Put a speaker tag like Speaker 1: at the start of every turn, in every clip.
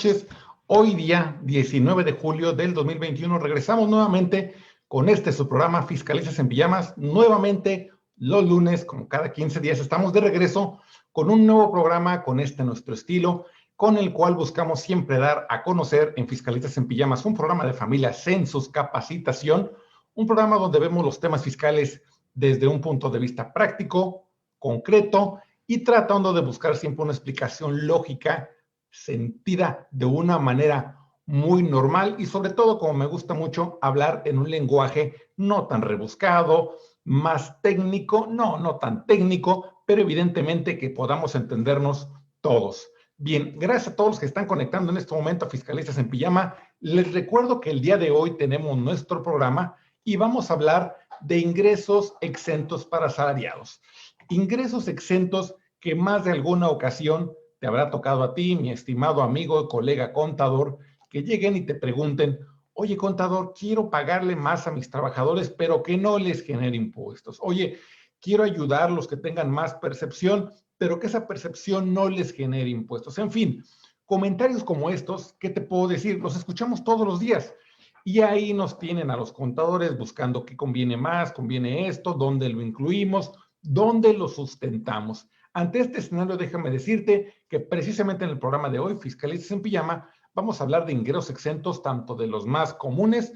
Speaker 1: noches. Hoy día 19 de julio del 2021 regresamos nuevamente con su programa Fiscalistas en Pijamas. Nuevamente los lunes, como cada 15 días, estamos de regreso con un nuevo programa con nuestro estilo, con el cual buscamos siempre dar a conocer en Fiscalistas en Pijamas un programa de familia, censos, capacitación, un programa donde vemos los temas fiscales desde un punto de vista práctico, concreto y tratando de buscar siempre una explicación lógica, sentida de una manera muy normal y sobre todo, como me gusta mucho, hablar en un lenguaje no tan rebuscado, más técnico, no tan técnico, pero evidentemente que podamos entendernos todos. Bien, gracias a todos los que están conectando en este momento a Fiscalistas en Pijama. Les recuerdo que el día de hoy tenemos nuestro programa y vamos a hablar de ingresos exentos para asalariados. Ingresos exentos que más de alguna ocasión te habrá tocado a ti, mi estimado amigo, colega contador, que lleguen y te pregunten, oye, contador, quiero pagarle más a mis trabajadores, pero que no les genere impuestos. Oye, quiero ayudarlos que tengan más percepción, pero que esa percepción no les genere impuestos. En fin, comentarios como estos, ¿qué te puedo decir? Los escuchamos todos los días. Y ahí nos tienen a los contadores buscando qué conviene más, conviene esto, dónde lo incluimos, dónde lo sustentamos. Ante este escenario, déjame decirte que precisamente en el programa de hoy, Fiscalistas en Pijama, vamos a hablar de ingresos exentos, tanto de los más comunes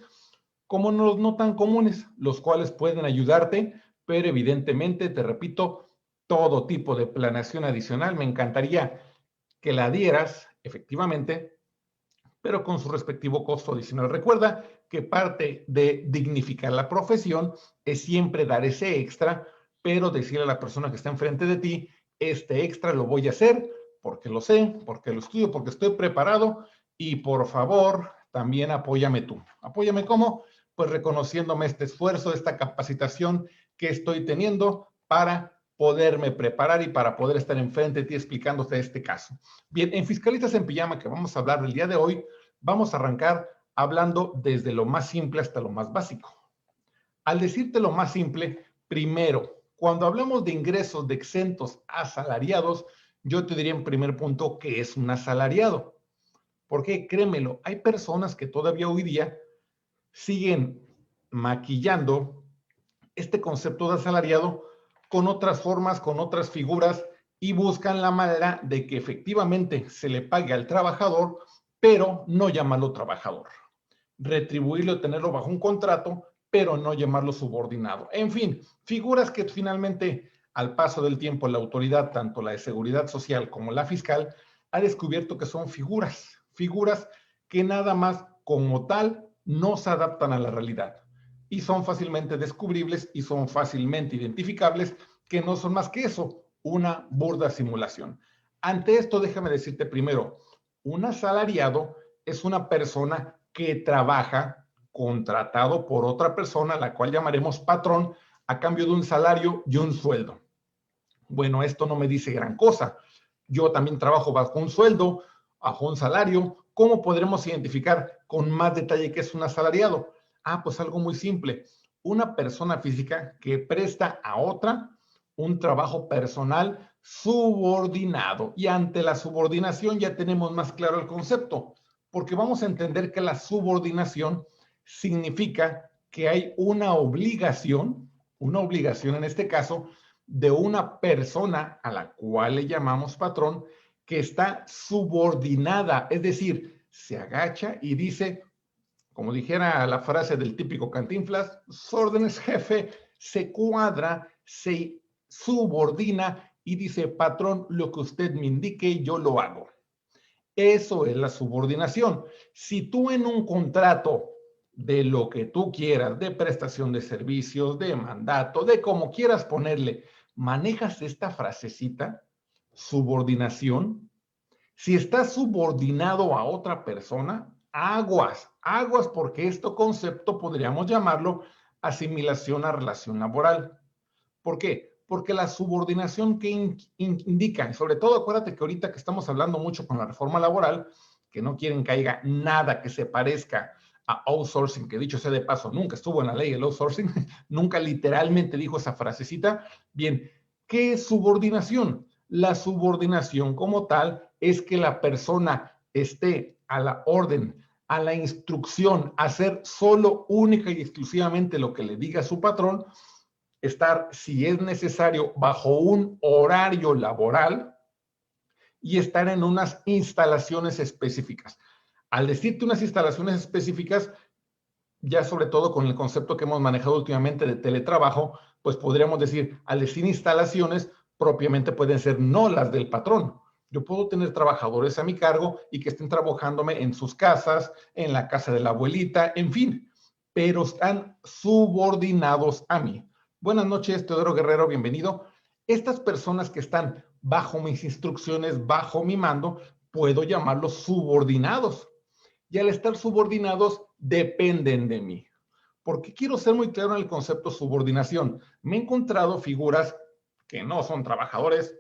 Speaker 1: como los no tan comunes, los cuales pueden ayudarte, pero evidentemente, te repito, todo tipo de planeación adicional, me encantaría que la dieras, efectivamente, pero con su respectivo costo adicional. Recuerda que parte de dignificar la profesión es siempre dar ese extra, pero decirle a la persona que está enfrente de ti, este extra lo voy a hacer porque lo sé, porque lo estudio, porque estoy preparado y por favor, también apóyame tú. ¿Apóyame cómo? Pues reconociéndome este esfuerzo, esta capacitación que estoy teniendo para poderme preparar y para poder estar enfrente de ti explicándote este caso. Bien, en Fiscalistas en Pijama, que vamos a hablar del día de hoy, vamos a arrancar hablando desde lo más simple hasta lo más básico. Al decirte lo más simple, primero, cuando hablamos de ingresos de exentos asalariados, yo te diría en primer punto que es un asalariado. Porque créemelo, hay personas que todavía hoy día siguen maquillando este concepto de asalariado con otras formas, con otras figuras y buscan la manera de que efectivamente se le pague al trabajador, pero no llamarlo trabajador. Retribuirlo, tenerlo bajo un contrato, pero no llamarlo subordinado. En fin, figuras que finalmente al paso del tiempo la autoridad, tanto la de seguridad social como la fiscal, ha descubierto que son figuras que nada más como tal no se adaptan a la realidad y son fácilmente descubribles y son fácilmente identificables, que no son más que eso, una burda simulación. Ante esto, déjame decirte primero, un asalariado es una persona que trabaja contratado por otra persona, la cual llamaremos patrón, a cambio de un salario y un sueldo. Bueno, esto no me dice gran cosa. Yo también trabajo bajo un sueldo, bajo un salario. ¿Cómo podremos identificar con más detalle qué es un asalariado? Ah, pues algo muy simple. Una persona física que presta a otra un trabajo personal subordinado. Y ante la subordinación ya tenemos más claro el concepto, porque vamos a entender que la subordinación significa que hay una obligación en este caso, de una persona a la cual le llamamos patrón, que está subordinada, es decir, se agacha y dice, como dijera la frase del típico Cantinflas, sus órdenes, jefe, se cuadra, se subordina y dice, patrón, lo que usted me indique, yo lo hago. Eso es la subordinación. Si tú en un contrato de lo que tú quieras, de prestación de servicios, de mandato, de como quieras ponerle, manejas esta frasecita, subordinación, si estás subordinado a otra persona, aguas, porque este concepto podríamos llamarlo asimilación a relación laboral. ¿Por qué? Porque la subordinación que indica, sobre todo acuérdate que ahorita que estamos hablando mucho con la reforma laboral, que no quieren que haya nada que se parezca a outsourcing, que dicho sea de paso, nunca estuvo en la ley el outsourcing, nunca literalmente dijo esa frasecita. Bien, ¿qué es subordinación? La subordinación como tal es que la persona esté a la orden, a la instrucción, hacer solo, única y exclusivamente lo que le diga su patrón, estar, si es necesario, bajo un horario laboral y estar en unas instalaciones específicas. Al decirte unas instalaciones específicas, ya sobre todo con el concepto que hemos manejado últimamente de teletrabajo, pues podríamos decir, al decir instalaciones, propiamente pueden ser no las del patrón. Yo puedo tener trabajadores a mi cargo y que estén trabajándome en sus casas, en la casa de la abuelita, en fin, pero están subordinados a mí. Buenas noches, Teodoro Guerrero, bienvenido. Estas personas que están bajo mis instrucciones, bajo mi mando, puedo llamarlos subordinados. Y al estar subordinados, dependen de mí. Porque quiero ser muy claro en el concepto subordinación. Me he encontrado figuras que no son trabajadores,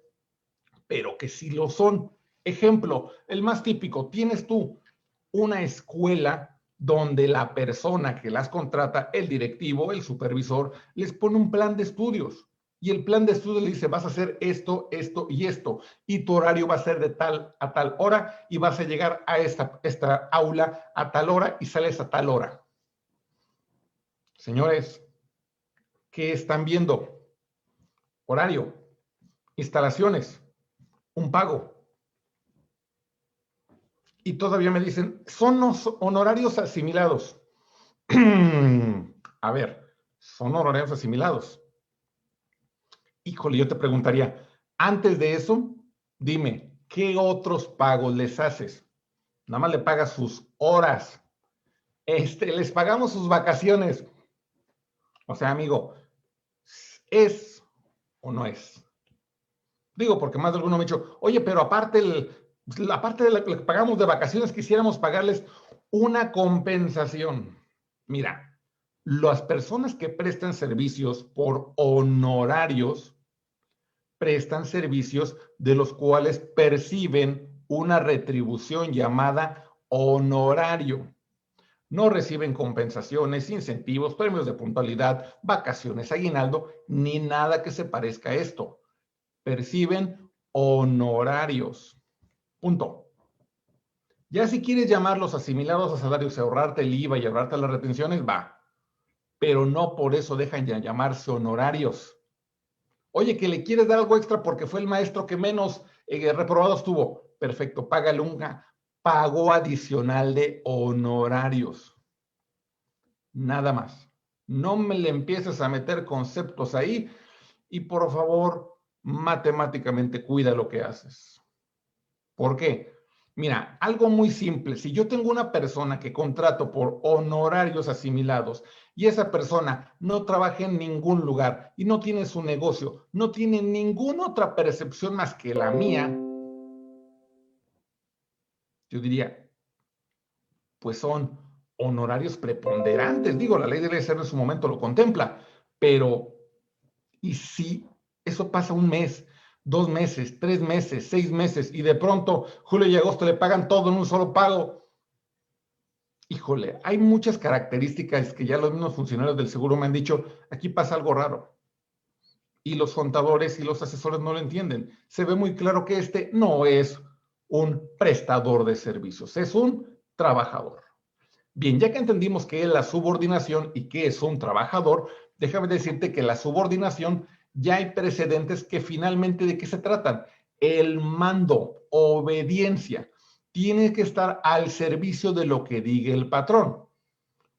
Speaker 1: pero que sí lo son. Ejemplo, el más típico, tienes tú una escuela donde la persona que las contrata, el directivo, el supervisor, les pone un plan de estudios. Y el plan de estudios le dice, vas a hacer esto, esto y esto. Y tu horario va a ser de tal a tal hora y vas a llegar a esta aula a tal hora y sales a tal hora. Señores, ¿qué están viendo? Horario, instalaciones, un pago. Y todavía me dicen, son honorarios asimilados. A ver, son honorarios asimilados. Híjole, yo te preguntaría, antes de eso, dime, ¿qué otros pagos les haces? Nada más le pagas sus horas. Les pagamos sus vacaciones. O sea, amigo, ¿es o no es? Digo, porque más de alguno me ha dicho, oye, pero aparte de lo que pagamos de vacaciones, quisiéramos pagarles una compensación. Mira, las personas que prestan servicios por honorarios prestan servicios de los cuales perciben una retribución llamada honorario. No reciben compensaciones, incentivos, premios de puntualidad, vacaciones, aguinaldo, ni nada que se parezca a esto. Perciben honorarios. Punto. Ya si quieres llamarlos asimilados a salarios y ahorrarte el IVA y ahorrarte las retenciones, va. Pero no por eso dejan de llamarse honorarios. Oye, que le quieres dar algo extra porque fue el maestro que menos reprobados tuvo. Perfecto, págale un pago adicional de honorarios. Nada más. No me le empieces a meter conceptos ahí y por favor, matemáticamente cuida lo que haces. ¿Por qué? Mira, algo muy simple. Si yo tengo una persona que contrato por honorarios asimilados y esa persona no trabaja en ningún lugar y no tiene su negocio, no tiene ninguna otra percepción más que la mía, yo diría, pues son honorarios preponderantes. Digo, la ley de ser en su momento lo contempla, pero ¿y si eso pasa un mes, 2 meses, 3 meses, 6 meses y de pronto julio y agosto le pagan todo en un solo pago? Híjole, hay muchas características que ya los mismos funcionarios del seguro me han dicho, aquí pasa algo raro. Y los contadores y los asesores no lo entienden. Se ve muy claro que este no es un prestador de servicios, es un trabajador. Bien, ya que entendimos qué es la subordinación y qué es un trabajador, déjame decirte que la subordinación ya hay precedentes que finalmente ¿de qué se tratan? El mando, obediencia. Tiene que estar al servicio de lo que diga el patrón.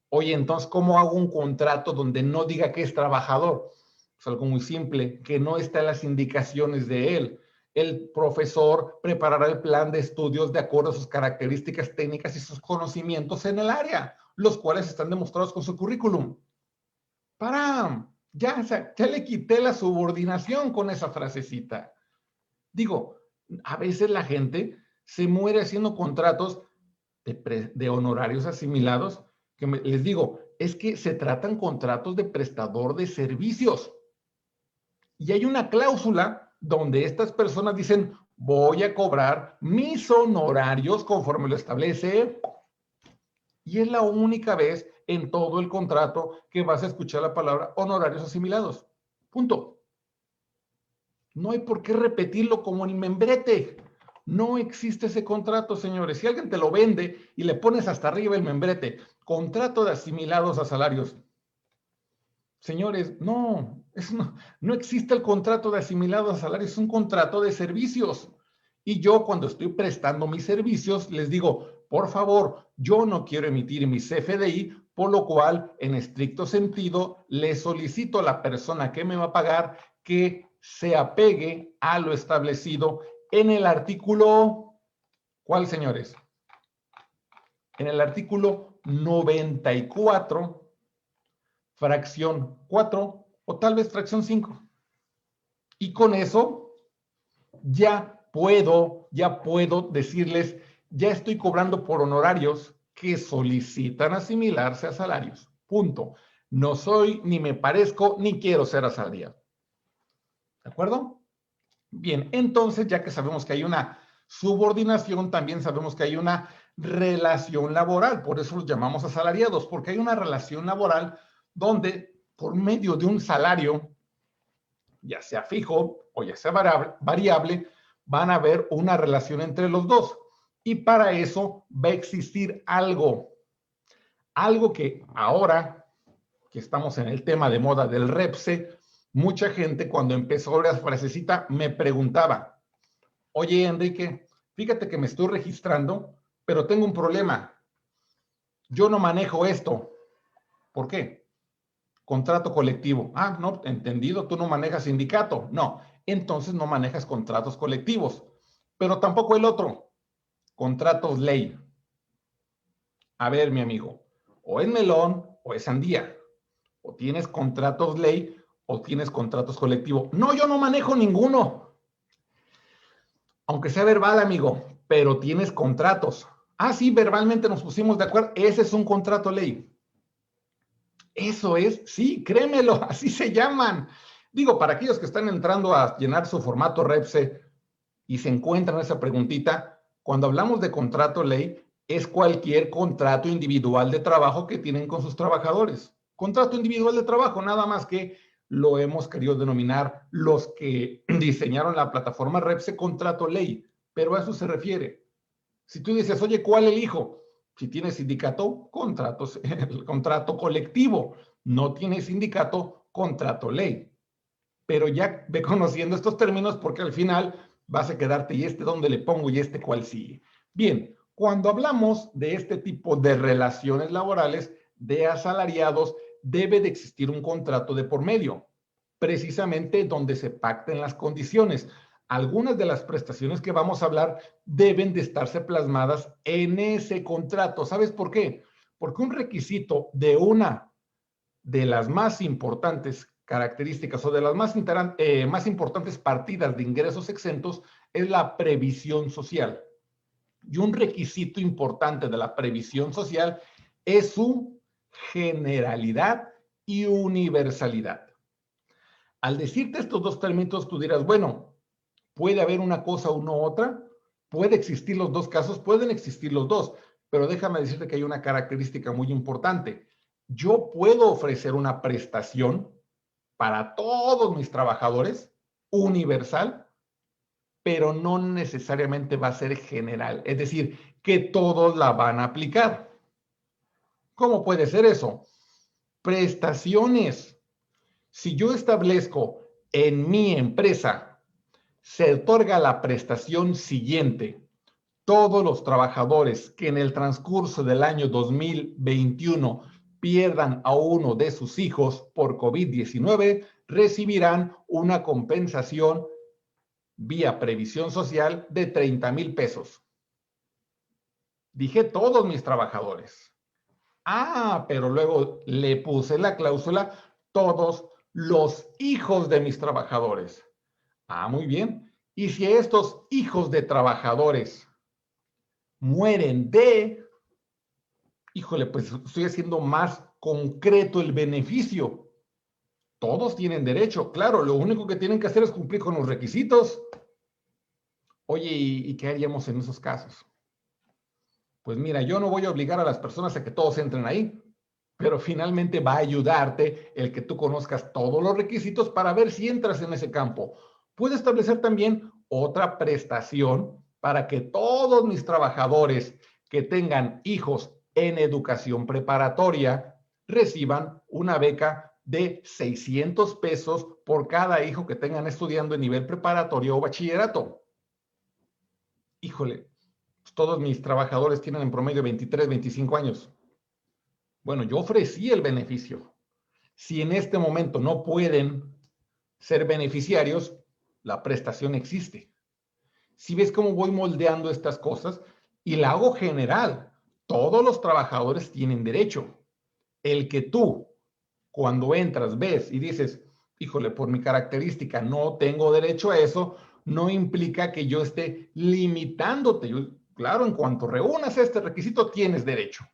Speaker 1: Oye, entonces, ¿cómo hago un contrato donde no diga que es trabajador? Es algo muy simple, que no está en las indicaciones de él. El profesor preparará el plan de estudios de acuerdo a sus características técnicas y sus conocimientos en el área, los cuales están demostrados con su currículum. Ya, o sea, ya le quité la subordinación con esa frasecita. Digo, a veces la gente se muere haciendo contratos de honorarios asimilados, que les digo, es que se tratan contratos de prestador de servicios. Y hay una cláusula donde estas personas dicen, voy a cobrar mis honorarios conforme lo establece. Y es la única vez en todo el contrato que vas a escuchar la palabra honorarios asimilados. Punto. No hay por qué repetirlo como el membrete. No existe ese contrato, señores. Si alguien te lo vende y le pones hasta arriba el membrete, contrato de asimilados a salarios. Señores, no existe el contrato de asimilados a salarios, es un contrato de servicios. Y yo cuando estoy prestando mis servicios, les digo, por favor, yo no quiero emitir mi CFDI, por lo cual, en estricto sentido, le solicito a la persona que me va a pagar que se apegue a lo establecido en el artículo, ¿cuál, señores? En el artículo 94, fracción 4 o tal vez fracción 5. Y con eso ya puedo decirles, ya estoy cobrando por honorarios que solicitan asimilarse a salarios. Punto. No soy, ni me parezco, ni quiero ser asalariado. ¿De acuerdo? Bien, entonces ya que sabemos que hay una subordinación, también sabemos que hay una relación laboral, por eso los llamamos asalariados, porque hay una relación laboral donde por medio de un salario, ya sea fijo o ya sea variable, van a haber una relación entre los dos. Y para eso va a existir algo que ahora que estamos en el tema de moda del REPSE, mucha gente cuando empezó la frasecita me preguntaba, oye Enrique, fíjate que me estoy registrando, pero tengo un problema. Yo no manejo esto. ¿Por qué? Contrato colectivo. Ah, no, entendido, tú no manejas sindicato. No, entonces no manejas contratos colectivos. Pero tampoco el otro, contratos ley. A ver, mi amigo, o es melón o es sandía. O tienes contratos ley o tienes contratos colectivos. No, yo no manejo ninguno. Aunque sea verbal, amigo, pero tienes contratos. Ah, sí, verbalmente nos pusimos de acuerdo. Ese es un contrato ley. Eso es, sí, créemelo, así se llaman. Digo, para aquellos que están entrando a llenar su formato REPSE y se encuentran esa preguntita, cuando hablamos de contrato ley, es cualquier contrato individual de trabajo que tienen con sus trabajadores. Contrato individual de trabajo, nada más que lo hemos querido denominar los que diseñaron la plataforma REPSE contrato ley, pero a eso se refiere. Si tú dices, oye, ¿cuál elijo? Si tienes sindicato, el contrato colectivo. No tienes sindicato, contrato ley. Pero ya ve conociendo estos términos porque al final vas a quedarte y este dónde le pongo y este cuál sigue. Bien, cuando hablamos de este tipo de relaciones laborales de asalariados, debe de existir un contrato de por medio, precisamente donde se pacten las condiciones. Algunas de las prestaciones que vamos a hablar deben de estarse plasmadas en ese contrato. ¿Sabes por qué? Porque un requisito de una de las más importantes características o de las más importantes partidas de ingresos exentos es la previsión social. Y un requisito importante de la previsión social es su generalidad y universalidad. Al decirte estos dos términos, tú dirás, bueno, puede haber una cosa o no otra, puede existir los dos casos, pueden existir los dos, pero déjame decirte que hay una característica muy importante. Yo puedo ofrecer una prestación para todos mis trabajadores, universal, pero no necesariamente va a ser general, es decir, que todos la van a aplicar. ¿Cómo puede ser eso? Prestaciones. Si yo establezco en mi empresa, se otorga la prestación siguiente. Todos los trabajadores que en el transcurso del año 2021 pierdan a uno de sus hijos por COVID-19 recibirán una compensación vía previsión social de 30,000 pesos. Dije todos mis trabajadores. Ah, pero luego le puse la cláusula todos los hijos de mis trabajadores. Ah, muy bien. Y si estos hijos de trabajadores mueren híjole, pues estoy haciendo más concreto el beneficio. Todos tienen derecho, claro, lo único que tienen que hacer es cumplir con los requisitos. Oye, ¿y qué haríamos en esos casos? Pues mira, yo no voy a obligar a las personas a que todos entren ahí, pero finalmente va a ayudarte el que tú conozcas todos los requisitos para ver si entras en ese campo. Puede establecer también otra prestación para que todos mis trabajadores que tengan hijos en educación preparatoria reciban una beca de 600 pesos por cada hijo que tengan estudiando en nivel preparatorio o bachillerato. Híjole, todos mis trabajadores tienen en promedio 23, 25 años. Bueno, yo ofrecí el beneficio. Si en este momento no pueden ser beneficiarios, la prestación existe. Si ves cómo voy moldeando estas cosas y la hago general, todos los trabajadores tienen derecho. El que tú, cuando entras, ves y dices, híjole, por mi característica no tengo derecho a eso, no implica que yo esté limitándote. Claro, en cuanto reúnas este requisito, tienes derecho.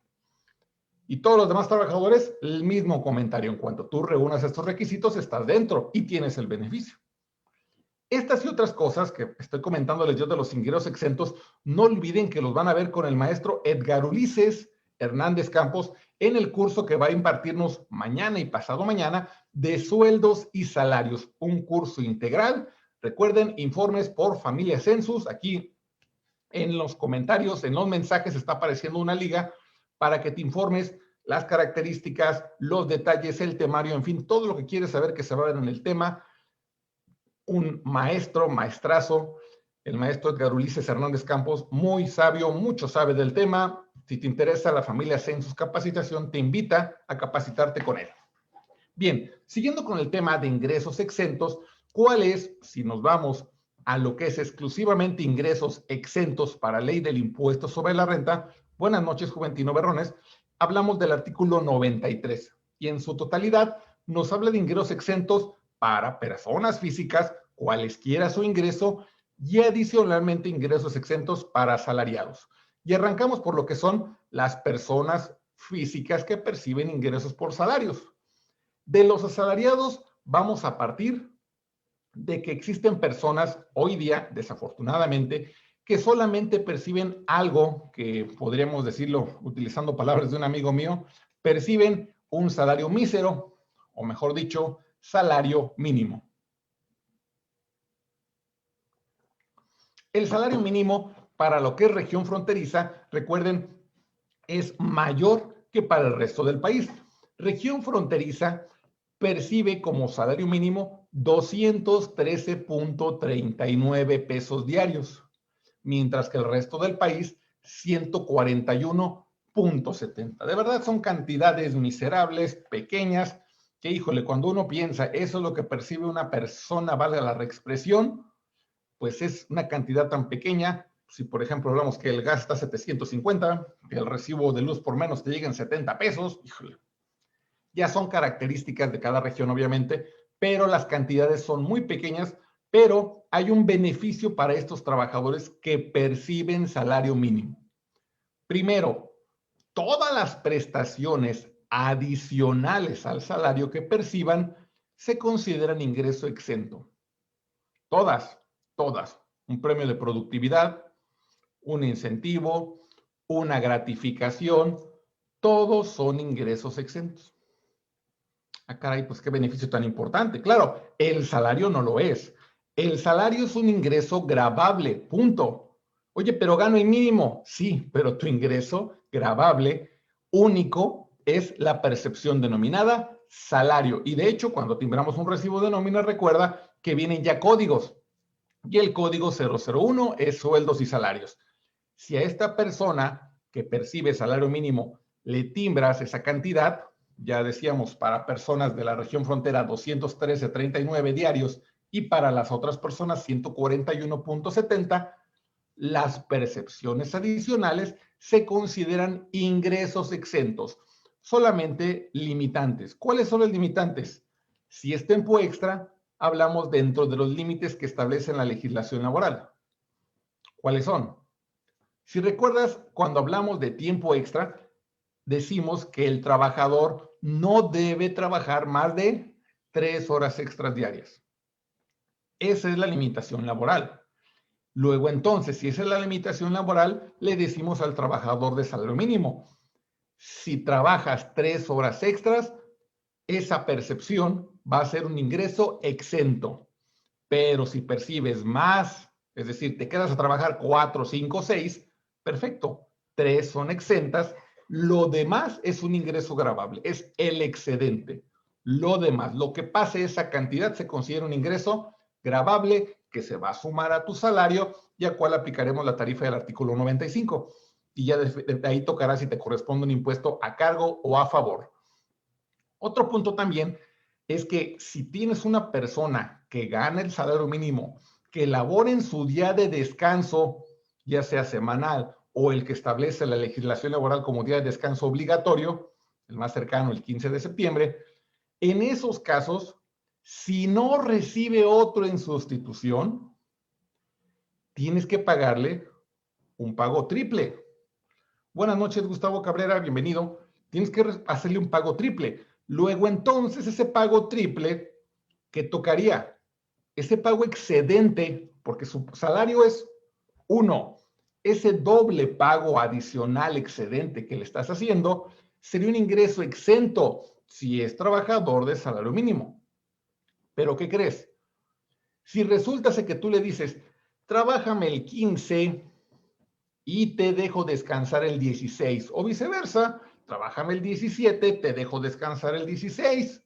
Speaker 1: Y todos los demás trabajadores, el mismo comentario. En cuanto tú reúnas estos requisitos, estás dentro y tienes el beneficio. Estas y otras cosas que estoy comentándoles yo de los ingresos exentos, no olviden que los van a ver con el maestro Edgar Ulises Hernández Campos en el curso que va a impartirnos mañana y pasado mañana de sueldos y salarios, un curso integral. Recuerden, informes por Familia Census. Aquí en los comentarios, en los mensajes está apareciendo una liga para que te informes las características, los detalles, el temario, en fin, todo lo que quieres saber que se va a ver en el tema. Un maestro, maestrazo, el maestro Edgar Ulises Hernández Campos, muy sabio, mucho sabe del tema. Si te interesa la Familia Census Capacitación, te invita a capacitarte con él. Bien, siguiendo con el tema de ingresos exentos, ¿cuál es, si nos vamos a lo que es exclusivamente ingresos exentos para ley del impuesto sobre la renta? Buenas noches, Juventino Berrones. Hablamos del artículo 93 y en su totalidad nos habla de ingresos exentos para personas físicas, cualesquiera su ingreso, y adicionalmente ingresos exentos para asalariados. Y arrancamos por lo que son las personas físicas que perciben ingresos por salarios. De los asalariados vamos a partir de que existen personas hoy día, desafortunadamente, que solamente perciben algo que podríamos decirlo utilizando palabras de un amigo mío, perciben un salario mísero, o mejor dicho, salario mínimo. El salario mínimo para lo que es región fronteriza, recuerden, es mayor que para el resto del país. Región fronteriza percibe como salario mínimo 213.39 pesos diarios, mientras que el resto del país 141.70. De verdad son cantidades miserables, pequeñas, que híjole, cuando uno piensa, eso es lo que percibe una persona, valga la reexpresión, pues es una cantidad tan pequeña. Si por ejemplo hablamos que el gas está 750, que el recibo de luz por menos te llega en 70 pesos, híjole, ya son características de cada región obviamente, pero las cantidades son muy pequeñas, pero hay un beneficio para estos trabajadores que perciben salario mínimo. Primero, todas las prestaciones adicionales al salario que perciban se consideran ingreso exento. Todas. Un premio de productividad, un incentivo, una gratificación, todos son ingresos exentos. Ah, caray, pues qué beneficio tan importante. Claro, el salario no lo es. El salario es un ingreso gravable, punto. Oye, pero gano el mínimo. Sí, pero tu ingreso gravable único es la percepción denominada salario. Y de hecho, cuando timbramos un recibo de nómina, recuerda que vienen ya códigos. Y el código 001 es sueldos y salarios. Si a esta persona que percibe salario mínimo le timbras esa cantidad, ya decíamos, para personas de la región frontera 213.39 diarios y para las otras personas 141.70, las percepciones adicionales se consideran ingresos exentos, solamente limitantes. ¿Cuáles son los limitantes? Si es tiempo extra, hablamos dentro de los límites que establece la legislación laboral. ¿Cuáles son? Si recuerdas, cuando hablamos de tiempo extra, decimos que el trabajador no debe trabajar más de 3 horas extras diarias. Esa es la limitación laboral. Luego, entonces, si esa es la limitación laboral, le decimos al trabajador de salario mínimo, si trabajas 3 horas extras, esa percepción va a ser un ingreso exento. Pero si percibes más Es decir, te quedas a trabajar 4, 5, 6, perfecto. 3 son exentas. Lo demás es un ingreso gravable, es el excedente. Lo demás, lo que pase esa cantidad se considera un ingreso gravable que se va a sumar a tu salario y al cual aplicaremos la tarifa del artículo 95. Y ya de ahí tocará si te corresponde un impuesto a cargo o a favor. Otro punto también es que si tienes una persona que gana el salario mínimo, que labora en su día de descanso, ya sea semanal o el que establece la legislación laboral como día de descanso obligatorio, el más cercano, el 15 de septiembre, en esos casos, si no recibe otro en sustitución, tienes que pagarle un pago triple. Buenas noches, Gustavo Cabrera, bienvenido. Tienes que hacerle un pago triple. Luego, entonces, ese pago triple, ¿qué tocaría? Ese pago excedente, porque su salario es 1, ese doble pago adicional excedente que le estás haciendo sería un ingreso exento si es trabajador de salario mínimo. Pero, ¿qué crees? Si resulta que tú le dices, trabájame el 15 y te dejo descansar el 16, o viceversa, trabájame el 17, te dejo descansar el 16.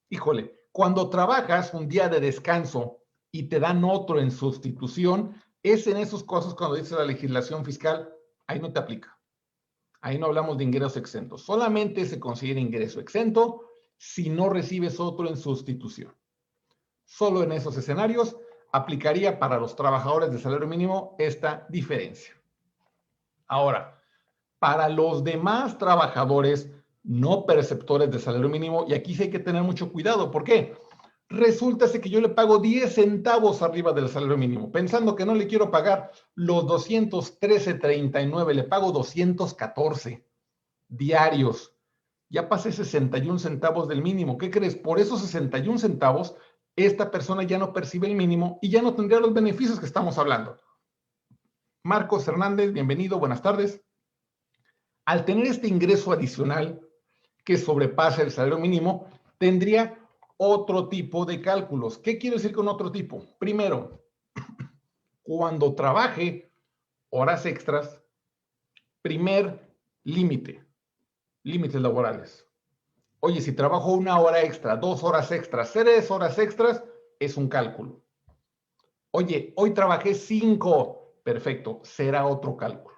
Speaker 1: Híjole, cuando trabajas un día de descanso y te dan otro en sustitución, es en esos casos cuando dice la legislación fiscal, ahí no te aplica. Ahí no hablamos de ingresos exentos. Solamente se considera ingreso exento si no recibes otro en sustitución. Solo en esos escenarios aplicaría para los trabajadores de salario mínimo esta diferencia. Ahora, para los demás trabajadores no perceptores de salario mínimo, y aquí sí hay que tener mucho cuidado. ¿Por qué? Resulta que yo le pago 10 centavos arriba del salario mínimo, pensando que no le quiero pagar los 213.39, le pago 214 diarios. Ya pasé 61 centavos del mínimo. ¿Qué crees? Por esos 61 centavos, esta persona ya no percibe el mínimo y ya no tendría los beneficios que estamos hablando. Marcos Hernández, bienvenido, buenas tardes. Al tener este ingreso adicional que sobrepasa el salario mínimo, tendría otro tipo de cálculos. ¿Qué quiero decir con otro tipo? Primero, cuando trabaje horas extras, primer límites laborales. Oye, si trabajo 1 hora extra, 2 horas extras, 3 horas extras, es un cálculo. Oye, hoy trabajé 5, perfecto, será otro cálculo.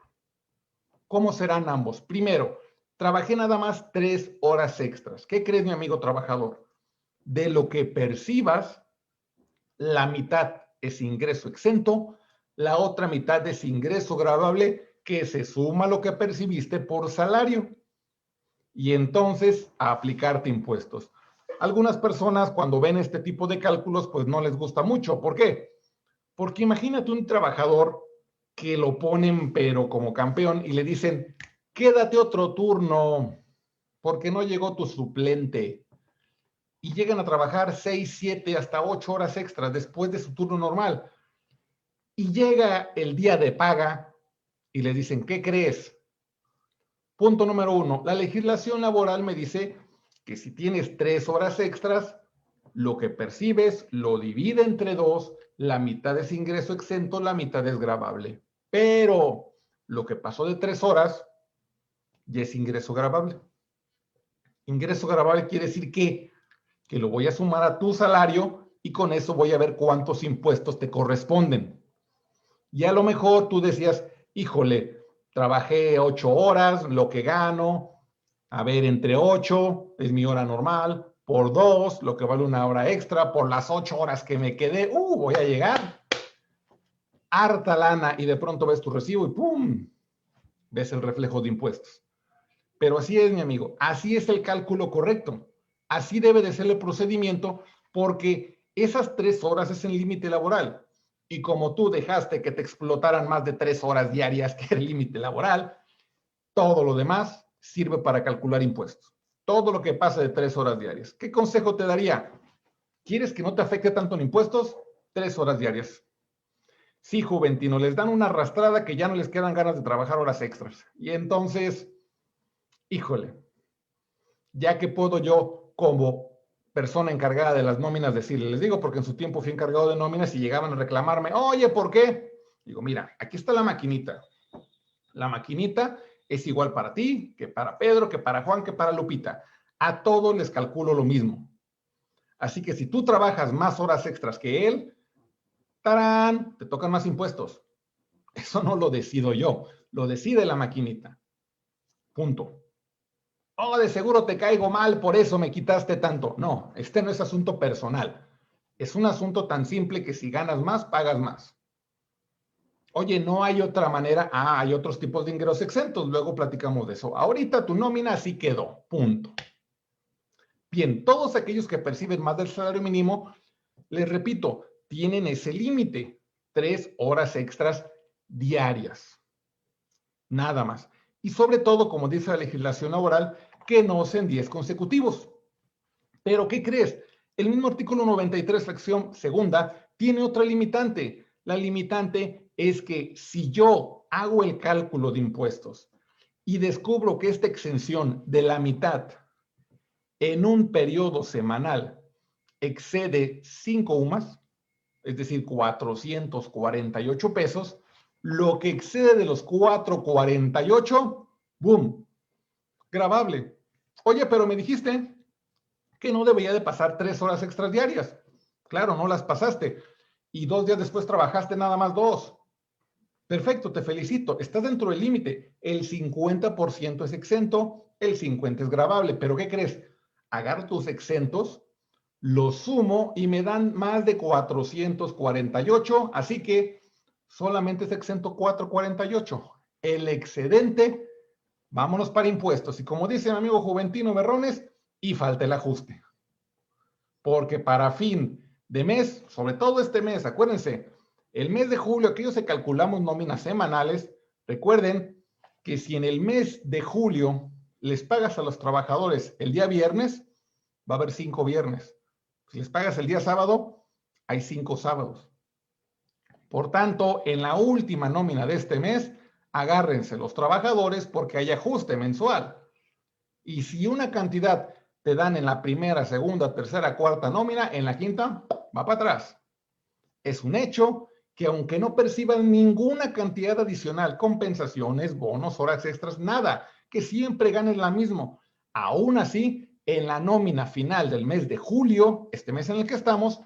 Speaker 1: ¿Cómo serán ambos? Primero, trabajé nada más 3 horas extras. ¿Qué crees, mi amigo trabajador? De lo que percibas, la mitad es ingreso exento, la otra mitad es ingreso gravable que se suma a lo que percibiste por salario. Y entonces a aplicarte impuestos. Algunas personas cuando ven este tipo de cálculos pues no les gusta mucho. ¿Por qué? Porque imagínate un trabajador que lo ponen pero como campeón y le dicen, quédate otro turno porque no llegó tu suplente. Y llegan a trabajar 6, 7, hasta 8 horas extras después de su turno normal. Y llega el día de paga y le dicen, ¿qué crees? Punto número 1, la legislación laboral me dice que si tienes 3 horas extras, lo que percibes lo divide entre 2, la mitad es ingreso exento, la mitad es gravable. Pero lo que pasó de 3 horas ya es ingreso gravable. Ingreso gravable quiere decir que lo voy a sumar a tu salario y con eso voy a ver cuántos impuestos te corresponden. Y a lo mejor tú decías, híjole, trabajé 8 horas, lo que gano, a ver, entre 8 es mi hora normal, por 2, lo que vale 1 hora extra, por las 8 horas que me quedé, voy a llegar, harta lana, y de pronto ves tu recibo y ¡pum! Ves el reflejo de impuestos. Pero así es, mi amigo, así es el cálculo correcto, así debe de ser el procedimiento, porque esas 3 horas es el límite laboral. Y como tú dejaste que te explotaran más de 3 horas diarias, que es el límite laboral, todo lo demás sirve para calcular impuestos. Todo lo que pasa de 3 horas diarias. ¿Qué consejo te daría? ¿Quieres que no te afecte tanto en impuestos? 3 horas diarias. Sí, Juventino, les dan una arrastrada que ya no les quedan ganas de trabajar horas extras. Y entonces, híjole, ya que puedo yo como persona encargada de las nóminas decirle, les digo porque en su tiempo fui encargado de nóminas y llegaban a reclamarme, oye, ¿por qué? Digo, mira, aquí está la maquinita. La maquinita es igual para ti, que para Pedro, que para Juan, que para Lupita. A todos les calculo lo mismo. Así que si tú trabajas más horas extras que él, ¡tarán!, te tocan más impuestos. Eso no lo decido yo, lo decide la maquinita. Punto. Oh, de seguro te caigo mal, por eso me quitaste tanto. No, este no es asunto personal. Es un asunto tan simple que si ganas más, pagas más. Oye, no hay otra manera. Ah, hay otros tipos de ingresos exentos. Luego platicamos de eso. Ahorita tu nómina así quedó. Punto. Bien, todos aquellos que perciben más del salario mínimo, les repito, tienen ese límite, 3 horas extras diarias. Nada más. Y sobre todo, como dice la legislación laboral, que no sean 10 consecutivos. Pero, ¿qué crees? El mismo artículo 93, fracción segunda, tiene otra limitante. La limitante es que si yo hago el cálculo de impuestos y descubro que esta exención de la mitad en un periodo semanal excede 5 UMAS, es decir, 448 pesos, lo que excede de los 448, ¡boom!, gravable. Oye, pero me dijiste que no debería de pasar 3 horas extras diarias. Claro, no las pasaste. Y 2 días después trabajaste nada más 2. Perfecto, te felicito. Estás dentro del límite. El 50% es exento, el 50% es gravable. Pero ¿qué crees? Agarro tus exentos, los sumo y me dan más de 448. Así que solamente es exento 448. El excedente, vámonos para impuestos. Y como dice mi amigo Juventino Berrones, y falta el ajuste. Porque para fin de mes, sobre todo este mes, acuérdense, el mes de julio, aquellos que calculamos nóminas semanales, recuerden que si en el mes de julio les pagas a los trabajadores el día viernes, va a haber 5 viernes. Si les pagas el día sábado, hay 5 sábados. Por tanto, en la última nómina de este mes, agárrense los trabajadores porque hay ajuste mensual. Y si una cantidad te dan en la primera, segunda, tercera, cuarta nómina, en la quinta va para atrás. Es un hecho que aunque no perciban ninguna cantidad adicional, compensaciones, bonos, horas extras, nada, que siempre ganen la misma, aún así, en la nómina final del mes de julio, este mes en el que estamos,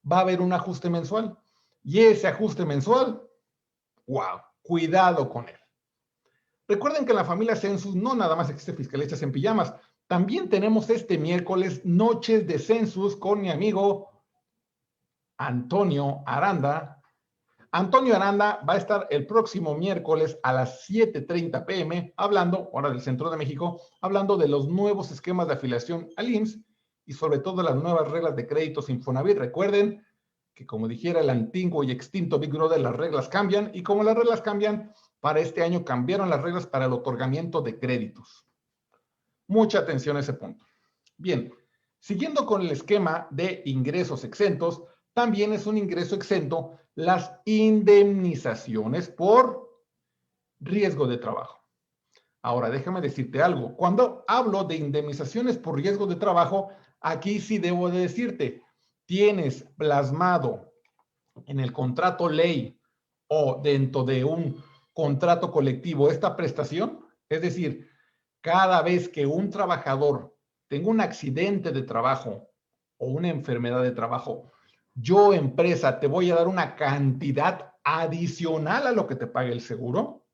Speaker 1: va a haber un ajuste mensual. Y ese ajuste mensual, wow, cuidado con él. Recuerden que en la familia Census no nada más existe Fiscalistas en Pijamas. También tenemos este miércoles Noches de Census con mi amigo Antonio Aranda. Antonio Aranda va a estar el próximo miércoles a las 7:30 p.m. hablando, hora del Centro de México, hablando de los nuevos esquemas de afiliación al IMSS y sobre todo las nuevas reglas de créditos Infonavit. Recuerden que, como dijera el antiguo y extinto Big Brother, las reglas cambian, y como las reglas cambian, para este año cambiaron las reglas para el otorgamiento de créditos. Mucha atención a ese punto. Bien, siguiendo con el esquema de ingresos exentos, también es un ingreso exento las indemnizaciones por riesgo de trabajo. Ahora, déjame decirte algo. Cuando hablo de indemnizaciones por riesgo de trabajo, aquí sí debo de decirte, tienes plasmado en el contrato ley o dentro de un contrato colectivo esta prestación, es decir, cada vez que un trabajador tenga un accidente de trabajo o una enfermedad de trabajo, yo, empresa, te voy a dar una cantidad adicional a lo que te pague el seguro.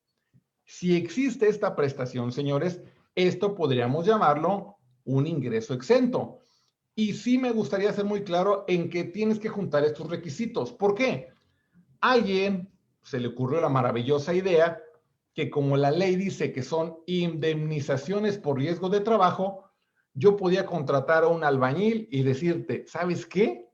Speaker 1: Si existe esta prestación, señores, esto podríamos llamarlo un ingreso exento. Y sí me gustaría ser muy claro en que tienes que juntar estos requisitos. ¿Por qué? A alguien se le ocurrió la maravillosa idea que, como la ley dice que son indemnizaciones por riesgo de trabajo, yo podía contratar a un albañil y decirte, ¿sabes qué?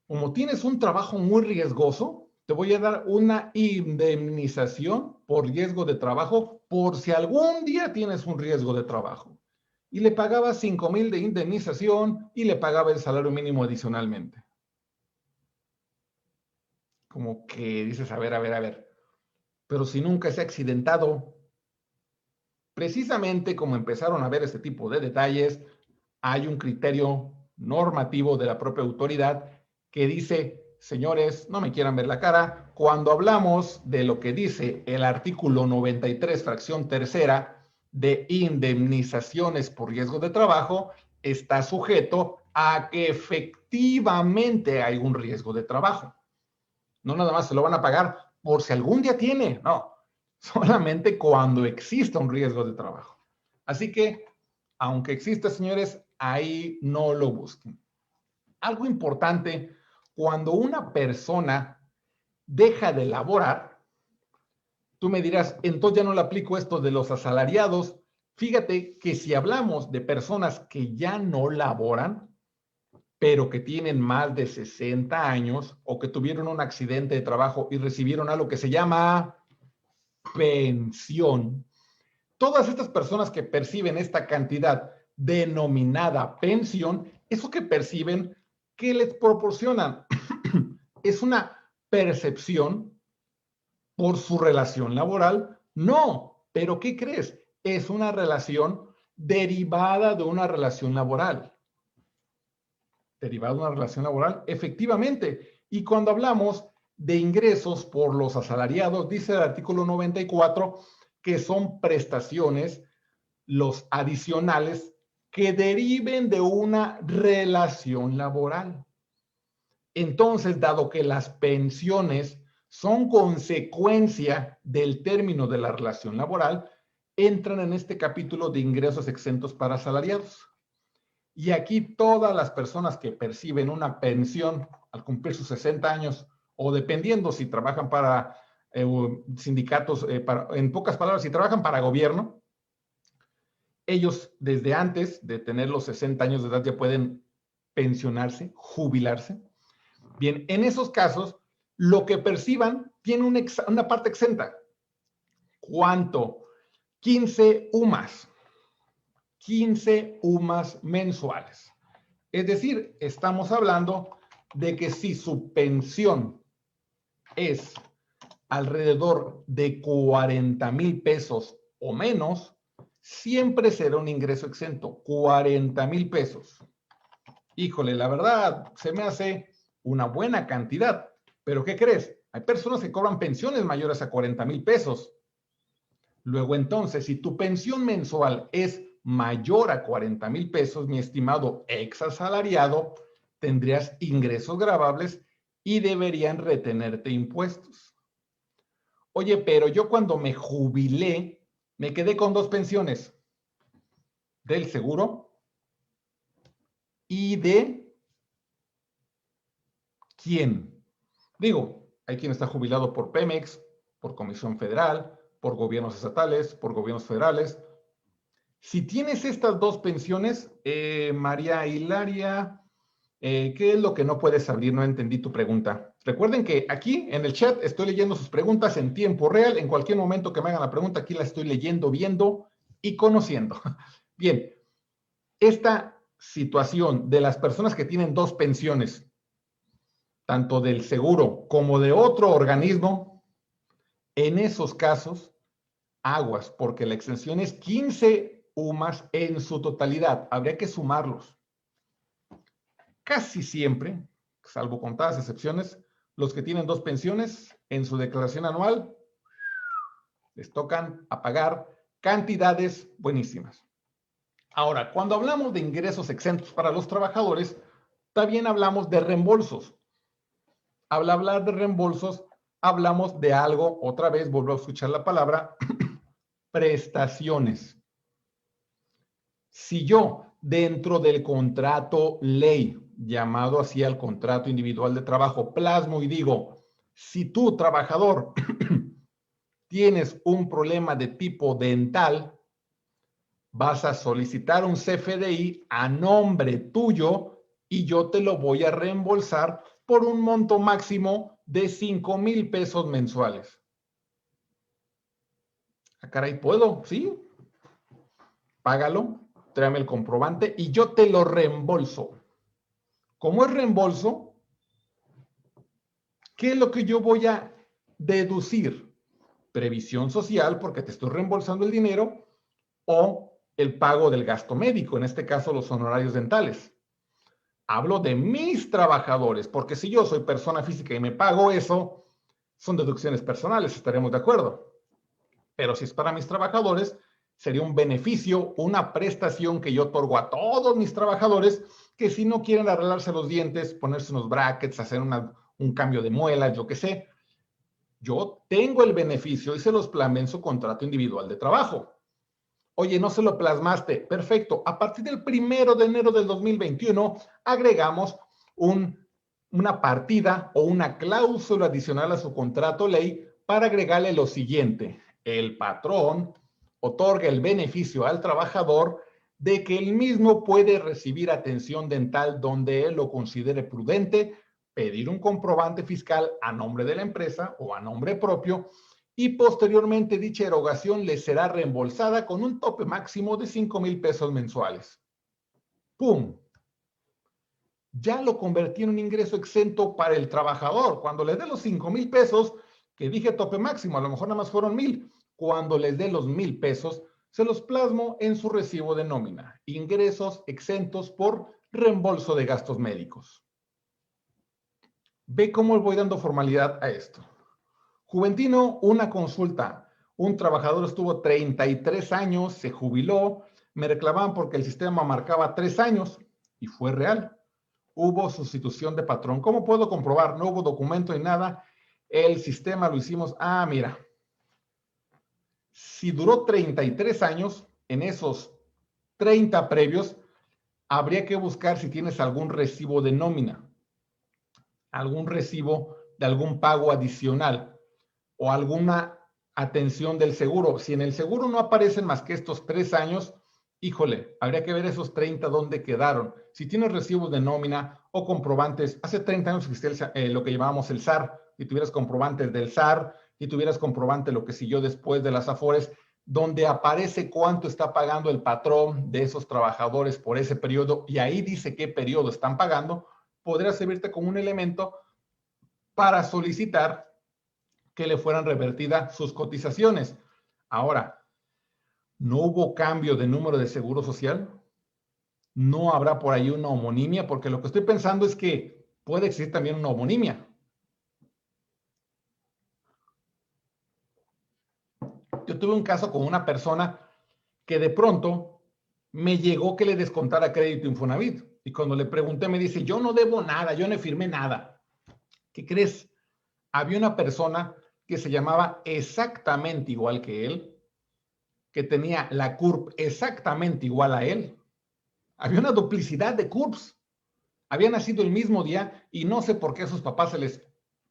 Speaker 1: Como tienes un trabajo muy riesgoso, te voy a dar una indemnización por riesgo de trabajo por si algún día tienes un riesgo de trabajo. Y le pagaba 5,000 de indemnización y le pagaba el salario mínimo adicionalmente. Como que dices, a ver, pero si nunca se ha accidentado, precisamente como empezaron a ver este tipo de detalles, hay un criterio normativo de la propia autoridad que dice, señores, no me quieran ver la cara, cuando hablamos de lo que dice el artículo 93, fracción tercera, de indemnizaciones por riesgo de trabajo, está sujeto a que efectivamente hay un riesgo de trabajo. No nada más se lo van a pagar por si algún día tiene, no, solamente cuando exista un riesgo de trabajo. Así que, aunque exista, señores, ahí no lo busquen. Algo importante, cuando una persona deja de laborar, tú me dirás, entonces ya no le aplico esto de los asalariados. Fíjate que si hablamos de personas que ya no laboran, pero que tienen más de 60 años o que tuvieron un accidente de trabajo y recibieron algo que se llama pensión, todas estas personas que perciben esta cantidad denominada pensión, eso que perciben, ¿qué les proporcionan? ¿Es una percepción por su relación laboral? No, pero ¿qué crees? Es una relación derivada de una relación laboral. Derivada de una relación laboral, efectivamente. Y cuando hablamos de ingresos por los asalariados, dice el artículo 94 que son prestaciones, los adicionales, que deriven de una relación laboral. Entonces, dado que las pensiones son consecuencia del término de la relación laboral, entran en este capítulo de ingresos exentos para asalariados. Y aquí todas las personas que perciben una pensión al cumplir sus 60 años, o dependiendo si trabajan para sindicatos, en pocas palabras, si trabajan para gobierno, ellos desde antes de tener los 60 años de edad ya pueden pensionarse, jubilarse. Bien, en esos casos, lo que perciban tiene una parte exenta. ¿Cuánto? 15 UMAS. 15 UMAS mensuales. Es decir, estamos hablando de que si su pensión es alrededor de 40,000 pesos o menos, siempre será un ingreso exento, 40,000 pesos. Híjole, la verdad, se me hace una buena cantidad. Pero ¿qué crees? Hay personas que cobran pensiones mayores a 40,000 pesos. Luego entonces, si tu pensión mensual es mayor a 40,000 pesos, mi estimado ex asalariado, tendrías ingresos gravables y deberían retenerte impuestos. Oye, pero yo cuando me jubilé, me quedé con dos pensiones, del seguro y de ¿quién? Digo, hay quien está jubilado por Pemex, por Comisión Federal, por gobiernos estatales, por gobiernos federales. Si tienes estas dos pensiones, María Hilaria, ¿qué es lo que no puedes abrir? No entendí tu pregunta. Recuerden que aquí en el chat estoy leyendo sus preguntas en tiempo real. En cualquier momento que me hagan la pregunta, aquí la estoy leyendo, viendo y conociendo. Bien, esta situación de las personas que tienen dos pensiones, tanto del seguro como de otro organismo, en esos casos, aguas, porque la exención es 15 UMAS en su totalidad. Habría que sumarlos. Casi siempre, salvo contadas excepciones, los que tienen dos pensiones en su declaración anual les tocan a pagar cantidades buenísimas. Ahora, cuando hablamos de ingresos exentos para los trabajadores, también hablamos de reembolsos. Al hablar de reembolsos, hablamos de algo, otra vez vuelvo a escuchar la palabra, prestaciones. Si yo, dentro del contrato ley, llamado así al contrato individual de trabajo, plasmo y digo, si tú, trabajador, tienes un problema de tipo dental, vas a solicitar un CFDI a nombre tuyo y yo te lo voy a reembolsar por un monto máximo de 5,000 pesos mensuales. Ah, caray, ¿puedo? ¿Sí? Págalo, tráeme el comprobante y yo te lo reembolso. Como es reembolso, ¿qué es lo que yo voy a deducir? Previsión social, porque te estoy reembolsando el dinero, o el pago del gasto médico, en este caso los honorarios dentales. Hablo de mis trabajadores, porque si yo soy persona física y me pago eso, son deducciones personales, estaremos de acuerdo. Pero si es para mis trabajadores, sería un beneficio, una prestación que yo otorgo a todos mis trabajadores que si no quieren arreglarse los dientes, ponerse unos brackets, hacer un cambio de muelas, yo qué sé, yo tengo el beneficio y se los plasmé en su contrato individual de trabajo. Oye, no se lo plasmaste. Perfecto. A partir del 1 de enero del 2021, agregamos una partida o una cláusula adicional a su contrato ley para agregarle lo siguiente. El patrón otorga el beneficio al trabajador de que él mismo puede recibir atención dental donde él lo considere prudente, pedir un comprobante fiscal a nombre de la empresa o a nombre propio, y posteriormente dicha erogación le será reembolsada con un tope máximo de 5,000 pesos mensuales. ¡Pum! Ya lo convertí en un ingreso exento para el trabajador. Cuando les dé los 5,000 pesos, que dije tope máximo, a lo mejor nada más fueron 1,000. Cuando les dé los 1,000 pesos, se los plasmo en su recibo de nómina. Ingresos exentos por reembolso de gastos médicos. Ve cómo voy dando formalidad a esto. Juventino, una consulta. Un trabajador estuvo 33 años, se jubiló, me reclamaban porque el sistema marcaba 3 años y fue real. Hubo sustitución de patrón. ¿Cómo puedo comprobar? No hubo documento ni nada. El sistema lo hicimos. Ah, mira. Si duró 33 años, en esos 30 previos, habría que buscar si tienes algún recibo de nómina, algún recibo de algún pago adicional o alguna atención del seguro. Si en el seguro no aparecen más que estos 3 años, híjole, habría que ver esos 30 dónde quedaron. Si tienes recibos de nómina o comprobantes, hace 30 años existía lo que llamábamos el SAR, y tuvieras comprobantes del SAR, y tuvieras comprobante lo que siguió después de las Afores, donde aparece cuánto está pagando el patrón de esos trabajadores por ese periodo, y ahí dice qué periodo están pagando, podría servirte como un elemento para solicitar que le fueran revertidas sus cotizaciones. Ahora, ¿no hubo cambio de número de seguro social? ¿No habrá por ahí una homonimia? Porque lo que estoy pensando es que puede existir también una homonimia. Yo tuve un caso con una persona que de pronto me llegó que le descontara crédito Infonavit. Y cuando le pregunté, me dice, yo no debo nada, yo no firmé nada. ¿Qué crees? Había una persona que se llamaba exactamente igual que él, que tenía la CURP exactamente igual a él. Había una duplicidad de CURPs. Había nacido el mismo día y no sé por qué a sus papás se les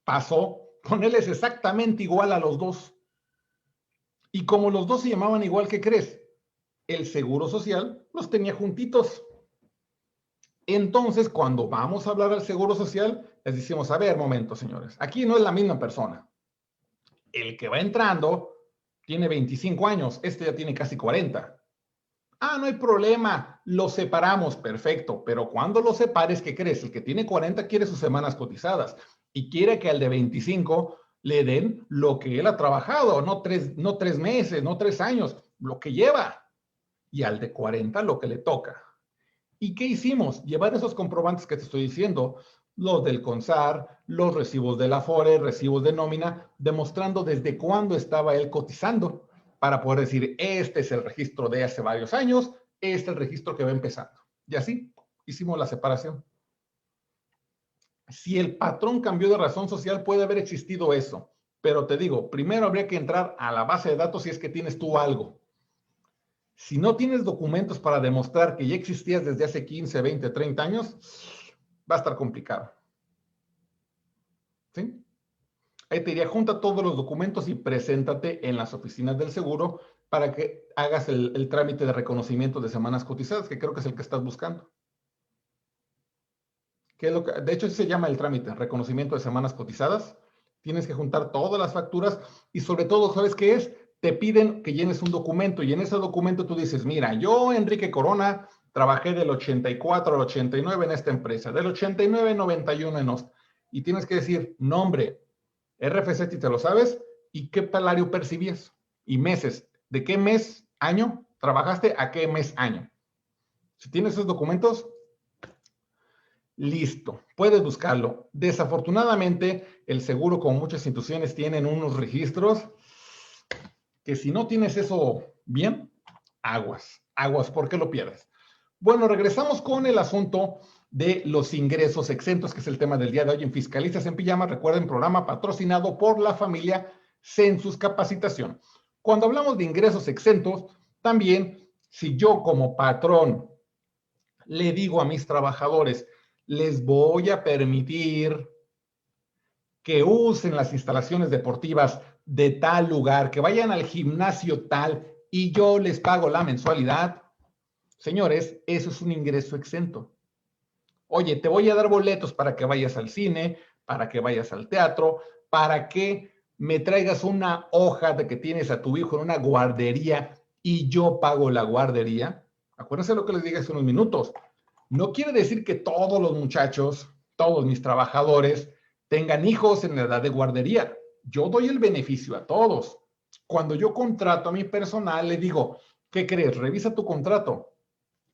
Speaker 1: pasó ponerles exactamente igual a los dos. Y como los dos se llamaban igual, ¿qué crees? El Seguro Social los tenía juntitos. Entonces, cuando vamos a hablar del Seguro Social, les decimos, a ver, momento, señores, aquí no es la misma persona. El que va entrando tiene 25 años, este ya tiene casi 40. Ah, no hay problema, lo separamos, perfecto, pero cuando lo separes, ¿qué crees? El que tiene 40 quiere sus semanas cotizadas y quiere que al de 25 le den lo que él ha trabajado, no tres meses, no 3 años, lo que lleva, y al de 40 lo que le toca. ¿Y qué hicimos? Llevar esos comprobantes que te estoy diciendo, los del CONSAR, los recibos de la Afore, recibos de nómina, demostrando desde cuándo estaba él cotizando, para poder decir, este es el registro de hace varios años, este es el registro que va empezando. Y así hicimos la separación. Si el patrón cambió de razón social, puede haber existido eso. Pero te digo, primero habría que entrar a la base de datos si es que tienes tú algo. Si no tienes documentos para demostrar que ya existías desde hace 15, 20, 30 años, va a estar complicado. ¿Sí? Ahí te diría, junta todos los documentos y preséntate en las oficinas del seguro para que hagas el trámite de reconocimiento de semanas cotizadas, que creo que es el que estás buscando. De hecho, se llama el trámite, reconocimiento de semanas cotizadas. Tienes que juntar todas las facturas y sobre todo, ¿sabes qué es? Te piden que llenes un documento y en ese documento tú dices, mira, yo, Enrique Corona, trabajé del 84 al 89 en esta empresa, del 89 al 91 en OST. Y tienes que decir nombre, RFC si te lo sabes, y qué salario percibías, y meses. ¿De qué mes, año? ¿Trabajaste a qué mes, año? Si tienes esos documentos, listo, puedes buscarlo. Desafortunadamente, el seguro, como muchas instituciones, tienen unos registros que si no tienes eso bien, aguas, ¿por qué lo pierdes? Bueno, regresamos con el asunto de los ingresos exentos, que es el tema del día de hoy en Fiscalistas en Pijama. Recuerden, programa patrocinado por la familia Census Capacitación. Cuando hablamos de ingresos exentos, también, si yo como patrón le digo a mis trabajadores, les voy a permitir que usen las instalaciones deportivas de tal lugar, que vayan al gimnasio tal y yo les pago la mensualidad. Señores, eso es un ingreso exento. Oye, te voy a dar boletos para que vayas al cine, para que vayas al teatro, para que me traigas una hoja de que tienes a tu hijo en una guardería y yo pago la guardería. Acuérdense lo que les dije hace unos minutos. No quiere decir que todos los muchachos, todos mis trabajadores, tengan hijos en la edad de guardería. Yo doy el beneficio a todos. Cuando yo contrato a mi personal, le digo, ¿qué crees? Revisa tu contrato.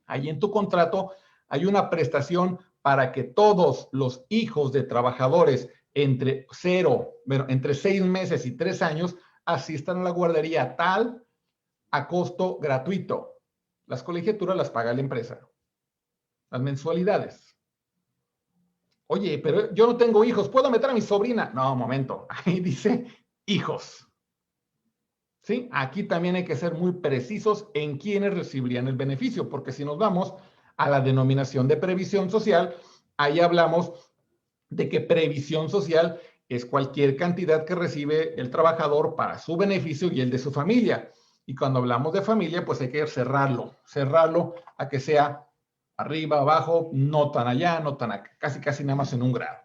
Speaker 1: Ahí en tu contrato hay una prestación para que todos los hijos de trabajadores entre 6 meses y 3 años asistan a la guardería tal a costo gratuito. Las colegiaturas las paga la empresa. Las mensualidades. Oye, pero yo no tengo hijos, ¿puedo meter a mi sobrina? No, un momento, ahí dice hijos. ¿Sí? Aquí también hay que ser muy precisos en quiénes recibirían el beneficio, porque si nos vamos a la denominación de previsión social, ahí hablamos de que previsión social es cualquier cantidad que recibe el trabajador para su beneficio y el de su familia. Y cuando hablamos de familia, pues hay que cerrarlo a que sea arriba, abajo, no tan allá, no tan acá, casi nada más en un grado.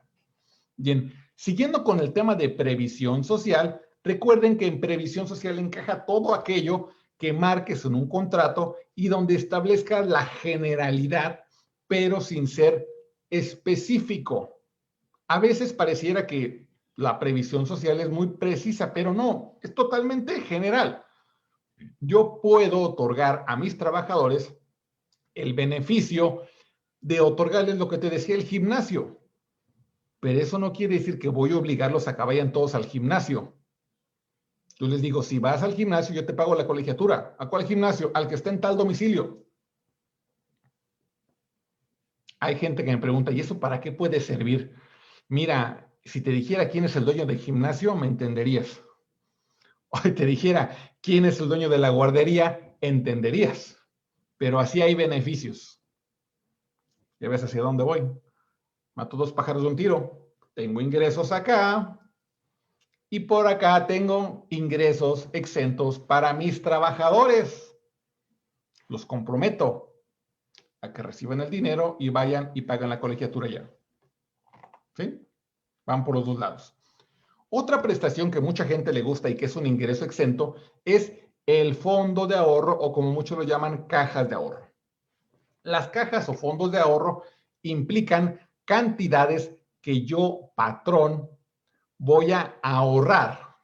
Speaker 1: Bien, siguiendo con el tema de previsión social, recuerden que en previsión social encaja todo aquello que marques en un contrato y donde establezcas la generalidad, pero sin ser específico. A veces pareciera que la previsión social es muy precisa, pero no, es totalmente general. Yo puedo otorgar a mis trabajadores el beneficio de otorgarles lo que te decía el gimnasio. Pero eso no quiere decir que voy a obligarlos a que vayan todos al gimnasio. Yo les digo, si vas al gimnasio, yo te pago la colegiatura. ¿A cuál gimnasio? Al que esté en tal domicilio. Hay gente que me pregunta, ¿y eso para qué puede servir? Mira, si te dijera quién es el dueño del gimnasio, me entenderías. O si te dijera quién es el dueño de la guardería, entenderías. Pero así hay beneficios. ¿Ya ves hacia dónde voy? Mato 2 pájaros de un tiro. Tengo ingresos acá y por acá tengo ingresos exentos para mis trabajadores. Los comprometo a que reciban el dinero y vayan y paguen la colegiatura ya. ¿Sí? Van por los dos lados. Otra prestación que mucha gente le gusta y que es un ingreso exento es el fondo de ahorro o como muchos lo llaman cajas de ahorro. Las cajas o fondos de ahorro implican cantidades que yo, patrón, voy a ahorrar.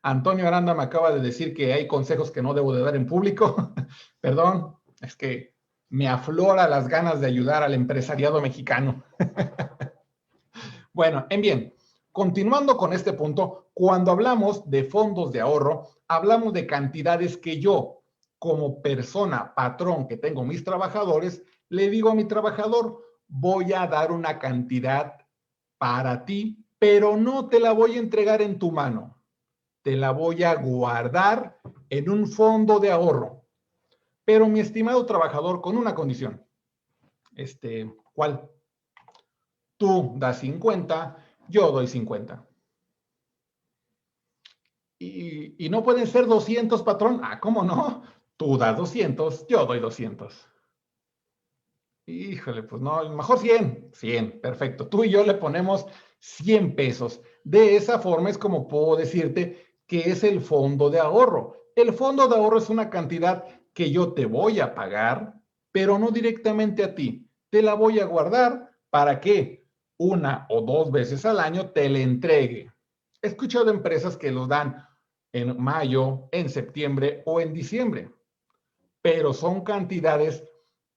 Speaker 1: Antonio Aranda me acaba de decir que hay consejos que no debo de dar en público. Perdón, es que me aflora las ganas de ayudar al empresariado mexicano. Bueno, en bien, continuando con este punto, cuando hablamos de fondos de ahorro, hablamos de cantidades que yo, como persona, patrón que tengo mis trabajadores, le digo a mi trabajador, voy a dar una cantidad para ti, pero no te la voy a entregar en tu mano. Te la voy a guardar en un fondo de ahorro. Pero mi estimado trabajador, con una condición. ¿Cuál? Tú das 50, yo doy 50. Y no pueden ser 200, patrón. Ah, ¿cómo no? Tú das 200, yo doy 200. Híjole, pues no, mejor 100. 100, perfecto. Tú y yo le ponemos 100 pesos. De esa forma es como puedo decirte que es el fondo de ahorro. El fondo de ahorro es una cantidad que yo te voy a pagar, pero no directamente a ti. Te la voy a guardar para que 1 o 2 veces al año te la entregue. He escuchado empresas que los dan en mayo, en septiembre o en diciembre. pero son cantidades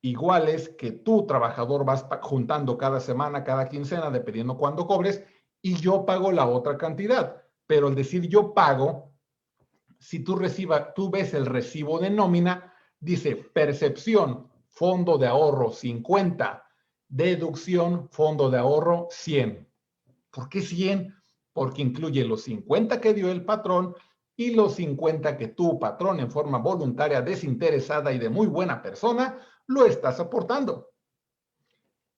Speaker 1: iguales que tú, trabajador, vas juntando cada semana, cada quincena, dependiendo cuándo cobres, y yo pago la otra cantidad. Pero al decir yo pago, si tú ves el recibo de nómina, dice percepción, fondo de ahorro 50, deducción, fondo de ahorro 100. ¿Por qué 100? Porque incluye los 50 que dio el patrón y los 50 que tú, patrón, en forma voluntaria, desinteresada y de muy buena persona, lo estás aportando.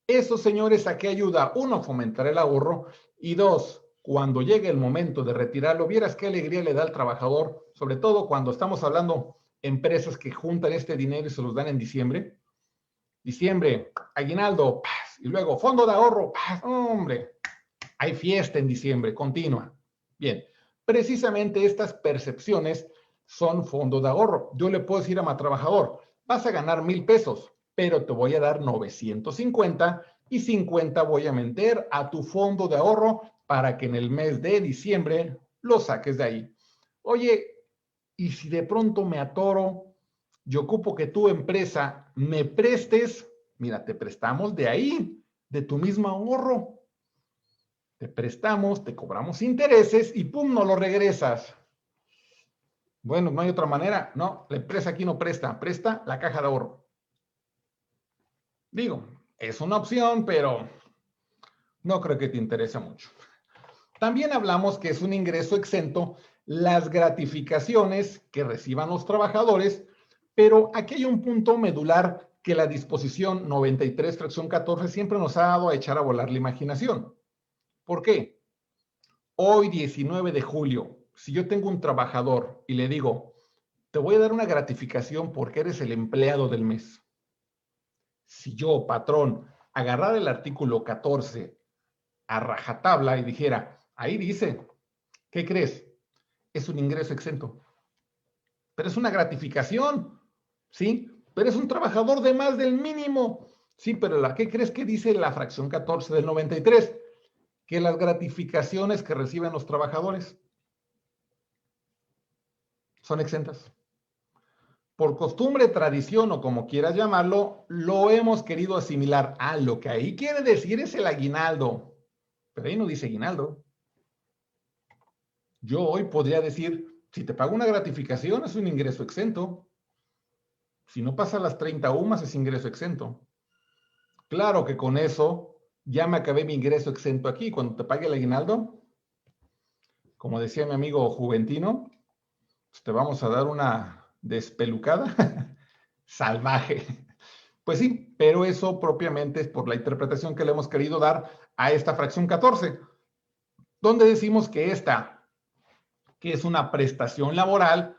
Speaker 1: Eso, señores, ¿a qué ayuda? Uno, a fomentar el ahorro, y dos, cuando llegue el momento de retirarlo, vieras qué alegría le da al trabajador, sobre todo cuando estamos hablando empresas que juntan este dinero y se los dan en diciembre. Diciembre, aguinaldo, paz, y luego fondo de ahorro, paz, hombre, hay fiesta en diciembre, continua. Bien, precisamente estas percepciones son fondo de ahorro. Yo le puedo decir a mi trabajador, vas a ganar 1,000 pesos, pero te voy a dar 950 y 50 voy a meter a tu fondo de ahorro para que en el mes de diciembre lo saques de ahí. Oye, y si de pronto me atoro, yo ocupo que tu empresa me prestes, mira, te prestamos de ahí, de tu mismo ahorro. Te prestamos, te cobramos intereses y ¡pum! No lo regresas. Bueno, no hay otra manera. No, la empresa aquí no presta, presta la caja de ahorro. Digo, es una opción, pero no creo que te interese mucho. También hablamos que es un ingreso exento las gratificaciones que reciban los trabajadores, pero aquí hay un punto medular que la disposición 93, fracción 14, siempre nos ha dado a echar a volar la imaginación. ¿Por qué? Hoy, 19 de julio, si yo tengo un trabajador y le digo, te voy a dar una gratificación porque eres el empleado del mes. Si yo, patrón, agarrara el artículo 14 a rajatabla y dijera, ahí dice, ¿qué crees? Es un ingreso exento. Pero es una gratificación, ¿sí? Pero es un trabajador de más del mínimo. Sí, pero ¿qué crees que dice la fracción 14 del 93? Que las gratificaciones que reciben los trabajadores son exentas. Por costumbre, tradición o como quieras llamarlo, lo hemos querido asimilar a lo que ahí quiere decir es el aguinaldo. Pero ahí no dice aguinaldo. Yo hoy podría decir, si te pago una gratificación es un ingreso exento. Si no pasa las 30 UMAS es ingreso exento. Claro que con eso ya me acabé mi ingreso exento aquí. Cuando te pague el aguinaldo, como decía mi amigo Juventino, pues te vamos a dar una despelucada salvaje. Pues sí, pero eso propiamente es por la interpretación que le hemos querido dar a esta fracción 14, donde decimos que esta, que es una prestación laboral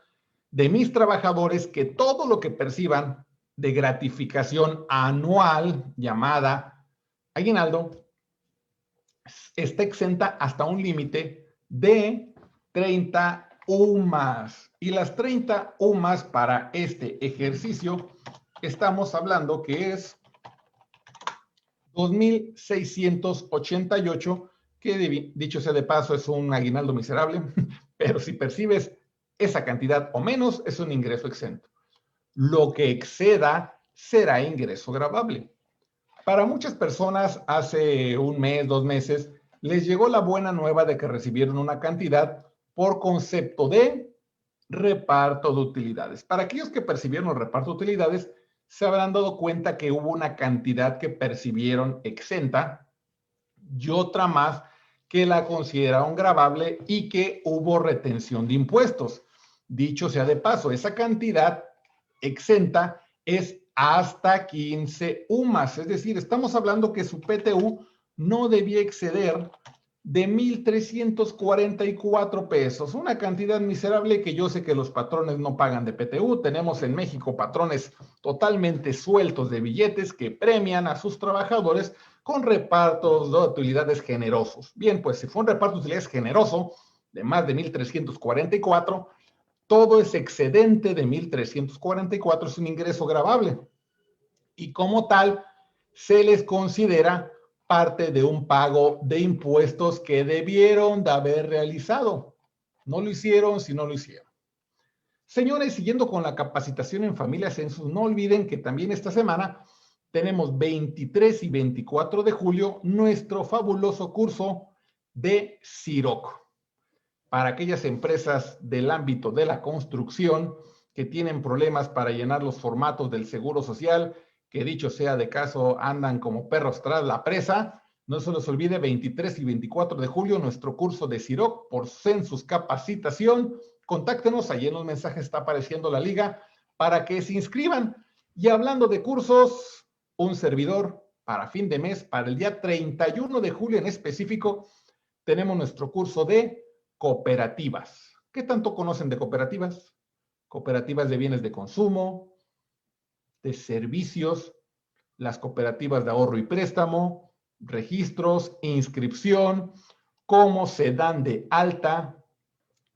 Speaker 1: de mis trabajadores, que todo lo que perciban de gratificación anual llamada aguinaldo está exenta hasta un límite de 30 UMAS. Y las 30 UMAS para este ejercicio estamos hablando que es 2,688, que dicho sea de paso es un aguinaldo miserable, pero si percibes esa cantidad o menos es un ingreso exento. Lo que exceda será ingreso gravable. Para muchas personas hace un mes, 2 meses, les llegó la buena nueva de que recibieron una cantidad por concepto de reparto de utilidades. Para aquellos que percibieron el reparto de utilidades, se habrán dado cuenta que hubo una cantidad que percibieron exenta y otra más que la consideraron gravable y que hubo retención de impuestos. Dicho sea de paso, esa cantidad exenta es hasta 15 UMAS, es decir, estamos hablando que su PTU no debía exceder de 1,344 pesos, una cantidad miserable que yo sé que los patrones no pagan de PTU. Tenemos en México patrones totalmente sueltos de billetes que premian a sus trabajadores con repartos de utilidades generosos. Bien, pues si fue un reparto de utilidades generoso de más de 1,344, todo ese excedente de 1,344 es un ingreso gravable y como tal se les considera parte de un pago de impuestos que debieron de haber realizado. No lo hicieron si no lo hicieron. Señores, siguiendo con la capacitación en familia Census, no olviden que también esta semana tenemos 23 y 24 de julio nuestro fabuloso curso de CIROC para aquellas empresas del ámbito de la construcción que tienen problemas para llenar los formatos del Seguro Social, que dicho sea de caso andan como perros tras la presa. No se les olvide, 23 y 24 de julio, nuestro curso de CIROC por Census Capacitación. Contáctenos, ahí en los mensajes está apareciendo la liga para que se inscriban. Y hablando de cursos, un servidor para fin de mes, para el día 31 de julio en específico, tenemos nuestro curso de cooperativas. ¿Qué tanto conocen de cooperativas? Cooperativas de bienes de consumo, de servicios, las cooperativas de ahorro y préstamo, registros, inscripción, cómo se dan de alta.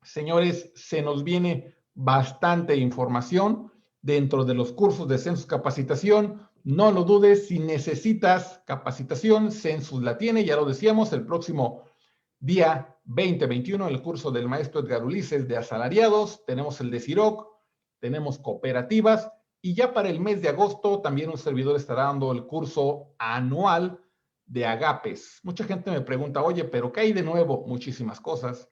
Speaker 1: Señores, se nos viene bastante información dentro de los cursos de Census Capacitación. No lo dudes, si necesitas capacitación, Census la tiene, ya lo decíamos, el próximo día 20-21, el curso del maestro Edgar Ulises de asalariados, tenemos el de CIROC, tenemos cooperativas, y ya para el mes de agosto también un servidor estará dando el curso anual de agapes. Mucha gente me pregunta, oye, ¿pero qué hay de nuevo? Muchísimas cosas.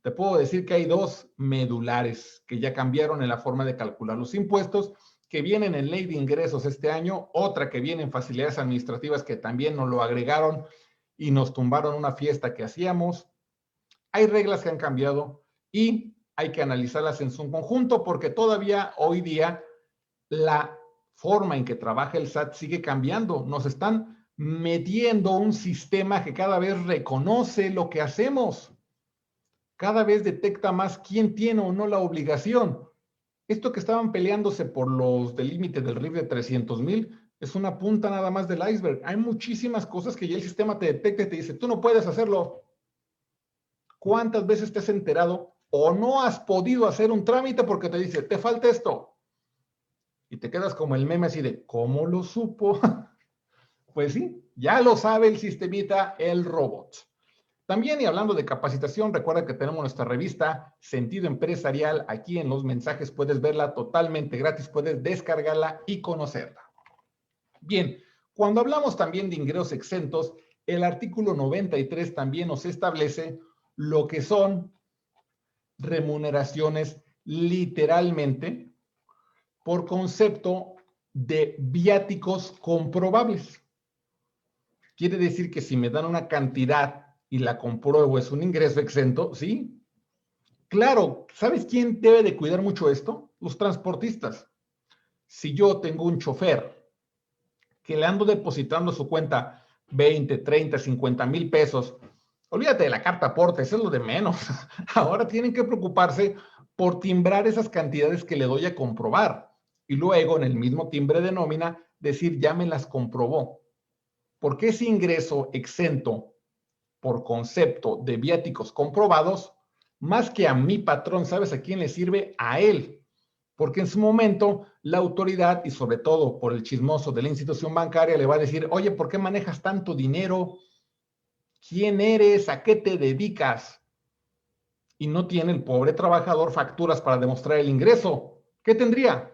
Speaker 1: Te puedo decir que hay dos medulares que ya cambiaron en la forma de calcular los impuestos, que vienen en ley de ingresos este año, otra que viene en facilidades administrativas que también nos lo agregaron y nos tumbaron una fiesta que hacíamos. Hay reglas que han cambiado y hay que analizarlas en su conjunto porque todavía hoy día la forma en que trabaja el SAT sigue cambiando. Nos están metiendo un sistema que cada vez reconoce lo que hacemos. Cada vez detecta más quién tiene o no la obligación. Esto que estaban peleándose por los del límite del RIF de 300,000 es una punta nada más del iceberg. Hay muchísimas cosas que ya el sistema te detecta y te dice, tú no puedes hacerlo. ¿Cuántas veces te has enterado o no has podido hacer un trámite porque te dice, te falta esto? Y te quedas como el meme así de, ¿cómo lo supo? Pues sí, ya lo sabe el sistemita, el robot. También, y hablando de capacitación, recuerda que tenemos nuestra revista Sentido Empresarial. Aquí en los mensajes puedes verla totalmente gratis, puedes descargarla y conocerla. Bien, cuando hablamos también de ingresos exentos, el artículo 93 también nos establece lo que son remuneraciones literalmente por concepto de viáticos comprobables. Quiere decir que si me dan una cantidad y la compruebo es un ingreso exento, ¿sí? Claro, ¿sabes quién debe de cuidar mucho esto? Los transportistas. Si yo tengo un chofer que le ando depositando a su cuenta 20, 30, 50,000 pesos, olvídate de la carta aporte, eso es lo de menos. Ahora tienen que preocuparse por timbrar esas cantidades que le doy a comprobar. Y luego, en el mismo timbre de nómina, decir, ya me las comprobó. Porque ese ingreso exento por concepto de viáticos comprobados, más que a mi patrón, ¿sabes a quién le sirve? A él. Porque en su momento la autoridad, y sobre todo por el chismoso de la institución bancaria, le va a decir, oye, ¿por qué manejas tanto dinero? ¿Quién eres? ¿A qué te dedicas? Y no tiene el pobre trabajador facturas para demostrar el ingreso. ¿Qué tendría?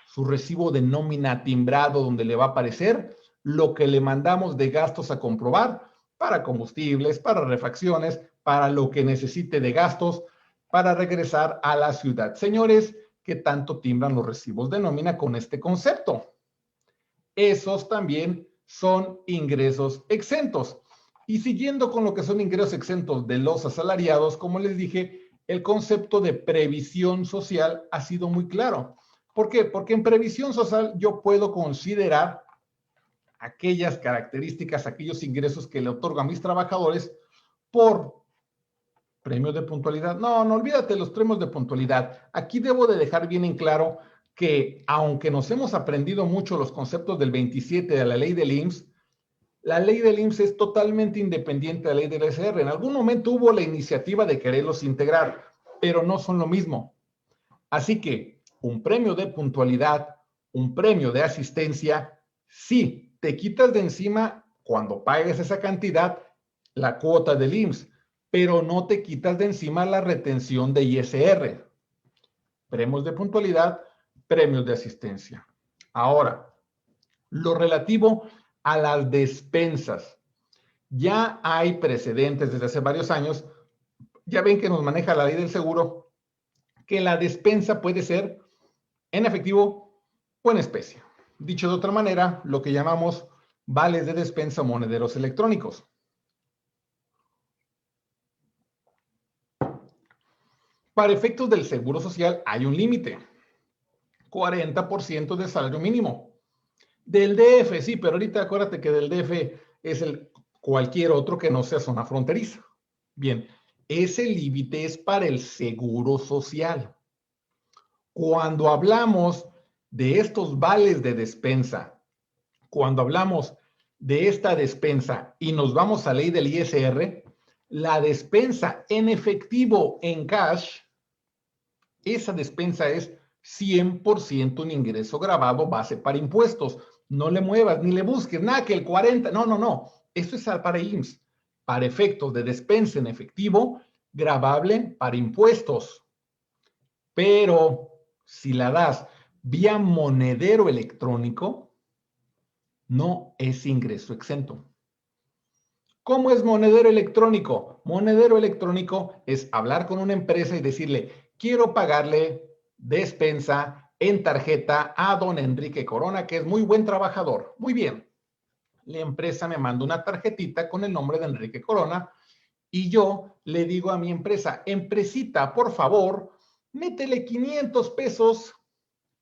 Speaker 1: Su recibo de nómina timbrado donde le va a aparecer lo que le mandamos de gastos a comprobar para combustibles, para refacciones, para lo que necesite de gastos para regresar a la ciudad. Señores, ¿qué tanto timbran los recibos de nómina con este concepto? Esos también son ingresos exentos. Y siguiendo con lo que son ingresos exentos de los asalariados, como les dije, el concepto de previsión social ha sido muy claro. ¿Por qué? Porque en previsión social yo puedo considerar aquellas características, aquellos ingresos que le otorgo a mis trabajadores por premios de puntualidad. No, no olvídate de los premios de puntualidad. Aquí debo de dejar bien en claro que aunque nos hemos aprendido mucho los conceptos del 27 de la ley del IMSS, la ley del IMSS es totalmente independiente de la ley del SR. En algún momento hubo la iniciativa de quererlos integrar, pero no son lo mismo. Así que un premio de puntualidad, un premio de asistencia, sí, te quitas de encima cuando pagues esa cantidad la cuota del IMSS, pero no te quitas de encima la retención de ISR. premios de puntualidad, premios de asistencia. Ahora, lo relativo a las despensas. Ya hay precedentes desde hace varios años. Ya ven que nos maneja la ley del seguro, que la despensa puede ser en efectivo o en especie. Dicho de otra manera, lo que llamamos vales de despensa o monederos electrónicos. Para efectos del seguro social hay un límite, 40% del salario mínimo. Del DF, sí, pero ahorita acuérdate que del DF es cualquier otro que no sea zona fronteriza. Bien, ese límite es para el seguro social. Cuando hablamos de estos vales de despensa, cuando hablamos de esta despensa y nos vamos a ley del ISR, la despensa en efectivo, en cash, esa despensa es 100% un ingreso grabado base para impuestos. No le muevas, ni le busques, nada que el 40, no. Esto es para IMSS, para efectos de despensa en efectivo, grabable para impuestos. Pero si la das vía monedero electrónico, no es ingreso exento. ¿Cómo es monedero electrónico? Monedero electrónico es hablar con una empresa y decirle, quiero pagarle despensa en tarjeta a don Enrique Corona, que es muy buen trabajador. Muy bien. La empresa me manda una tarjetita con el nombre de Enrique Corona y yo le digo a mi empresa, empresita, por favor, métele 500 pesos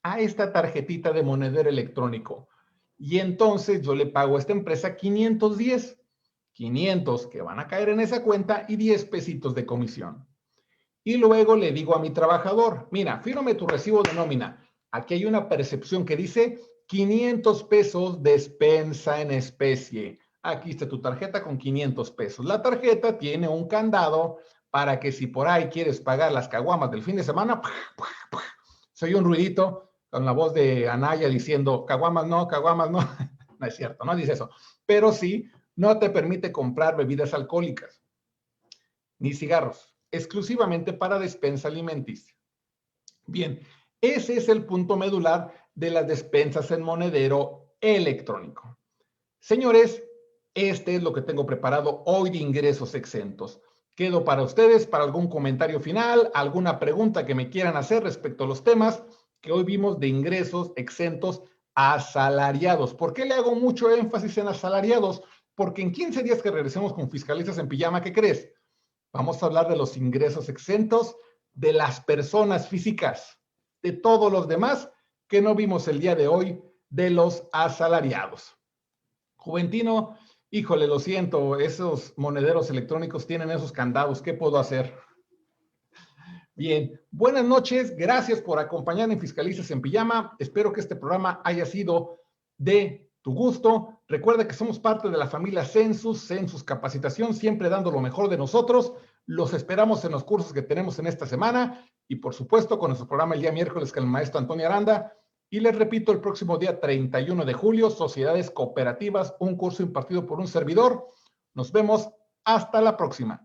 Speaker 1: a esta tarjetita de monedero electrónico. Y entonces yo le pago a esta empresa 510. 500 que van a caer en esa cuenta y 10 pesitos de comisión. Y luego le digo a mi trabajador, mira, fírmame tu recibo de nómina. Aquí hay una percepción que dice 500 pesos despensa en especie. Aquí está tu tarjeta con 500 pesos. La tarjeta tiene un candado para que si por ahí quieres pagar las caguamas del fin de semana, se oye un ruidito con la voz de Anaya diciendo, caguamas no, no es cierto, no dice eso, pero sí, no te permite comprar bebidas alcohólicas ni cigarros, exclusivamente para despensa alimenticia. Bien, ese es el punto medular de las despensas en monedero electrónico. Señores, este es lo que tengo preparado hoy de ingresos exentos. Quedo para ustedes para algún comentario final, alguna pregunta que me quieran hacer respecto a los temas que hoy vimos de ingresos exentos asalariados. ¿Por qué le hago mucho énfasis en asalariados? Porque en 15 días que regresemos con Fiscalistas en Pijama, ¿qué crees? Vamos a hablar de los ingresos exentos de las personas físicas, de todos los demás que no vimos el día de hoy, de los asalariados. Juventino, híjole, lo siento, esos monederos electrónicos tienen esos candados, ¿qué puedo hacer? Bien, buenas noches, gracias por acompañarme en Fiscalistas en Pijama. Espero que este programa haya sido de tu gusto. Recuerda que somos parte de la familia Census Capacitación, siempre dando lo mejor de nosotros. Los esperamos en los cursos que tenemos en esta semana y por supuesto con nuestro programa el día miércoles con el maestro Antonio Aranda. Y les repito, el próximo día 31 de julio, Sociedades Cooperativas, un curso impartido por un servidor. Nos vemos hasta la próxima.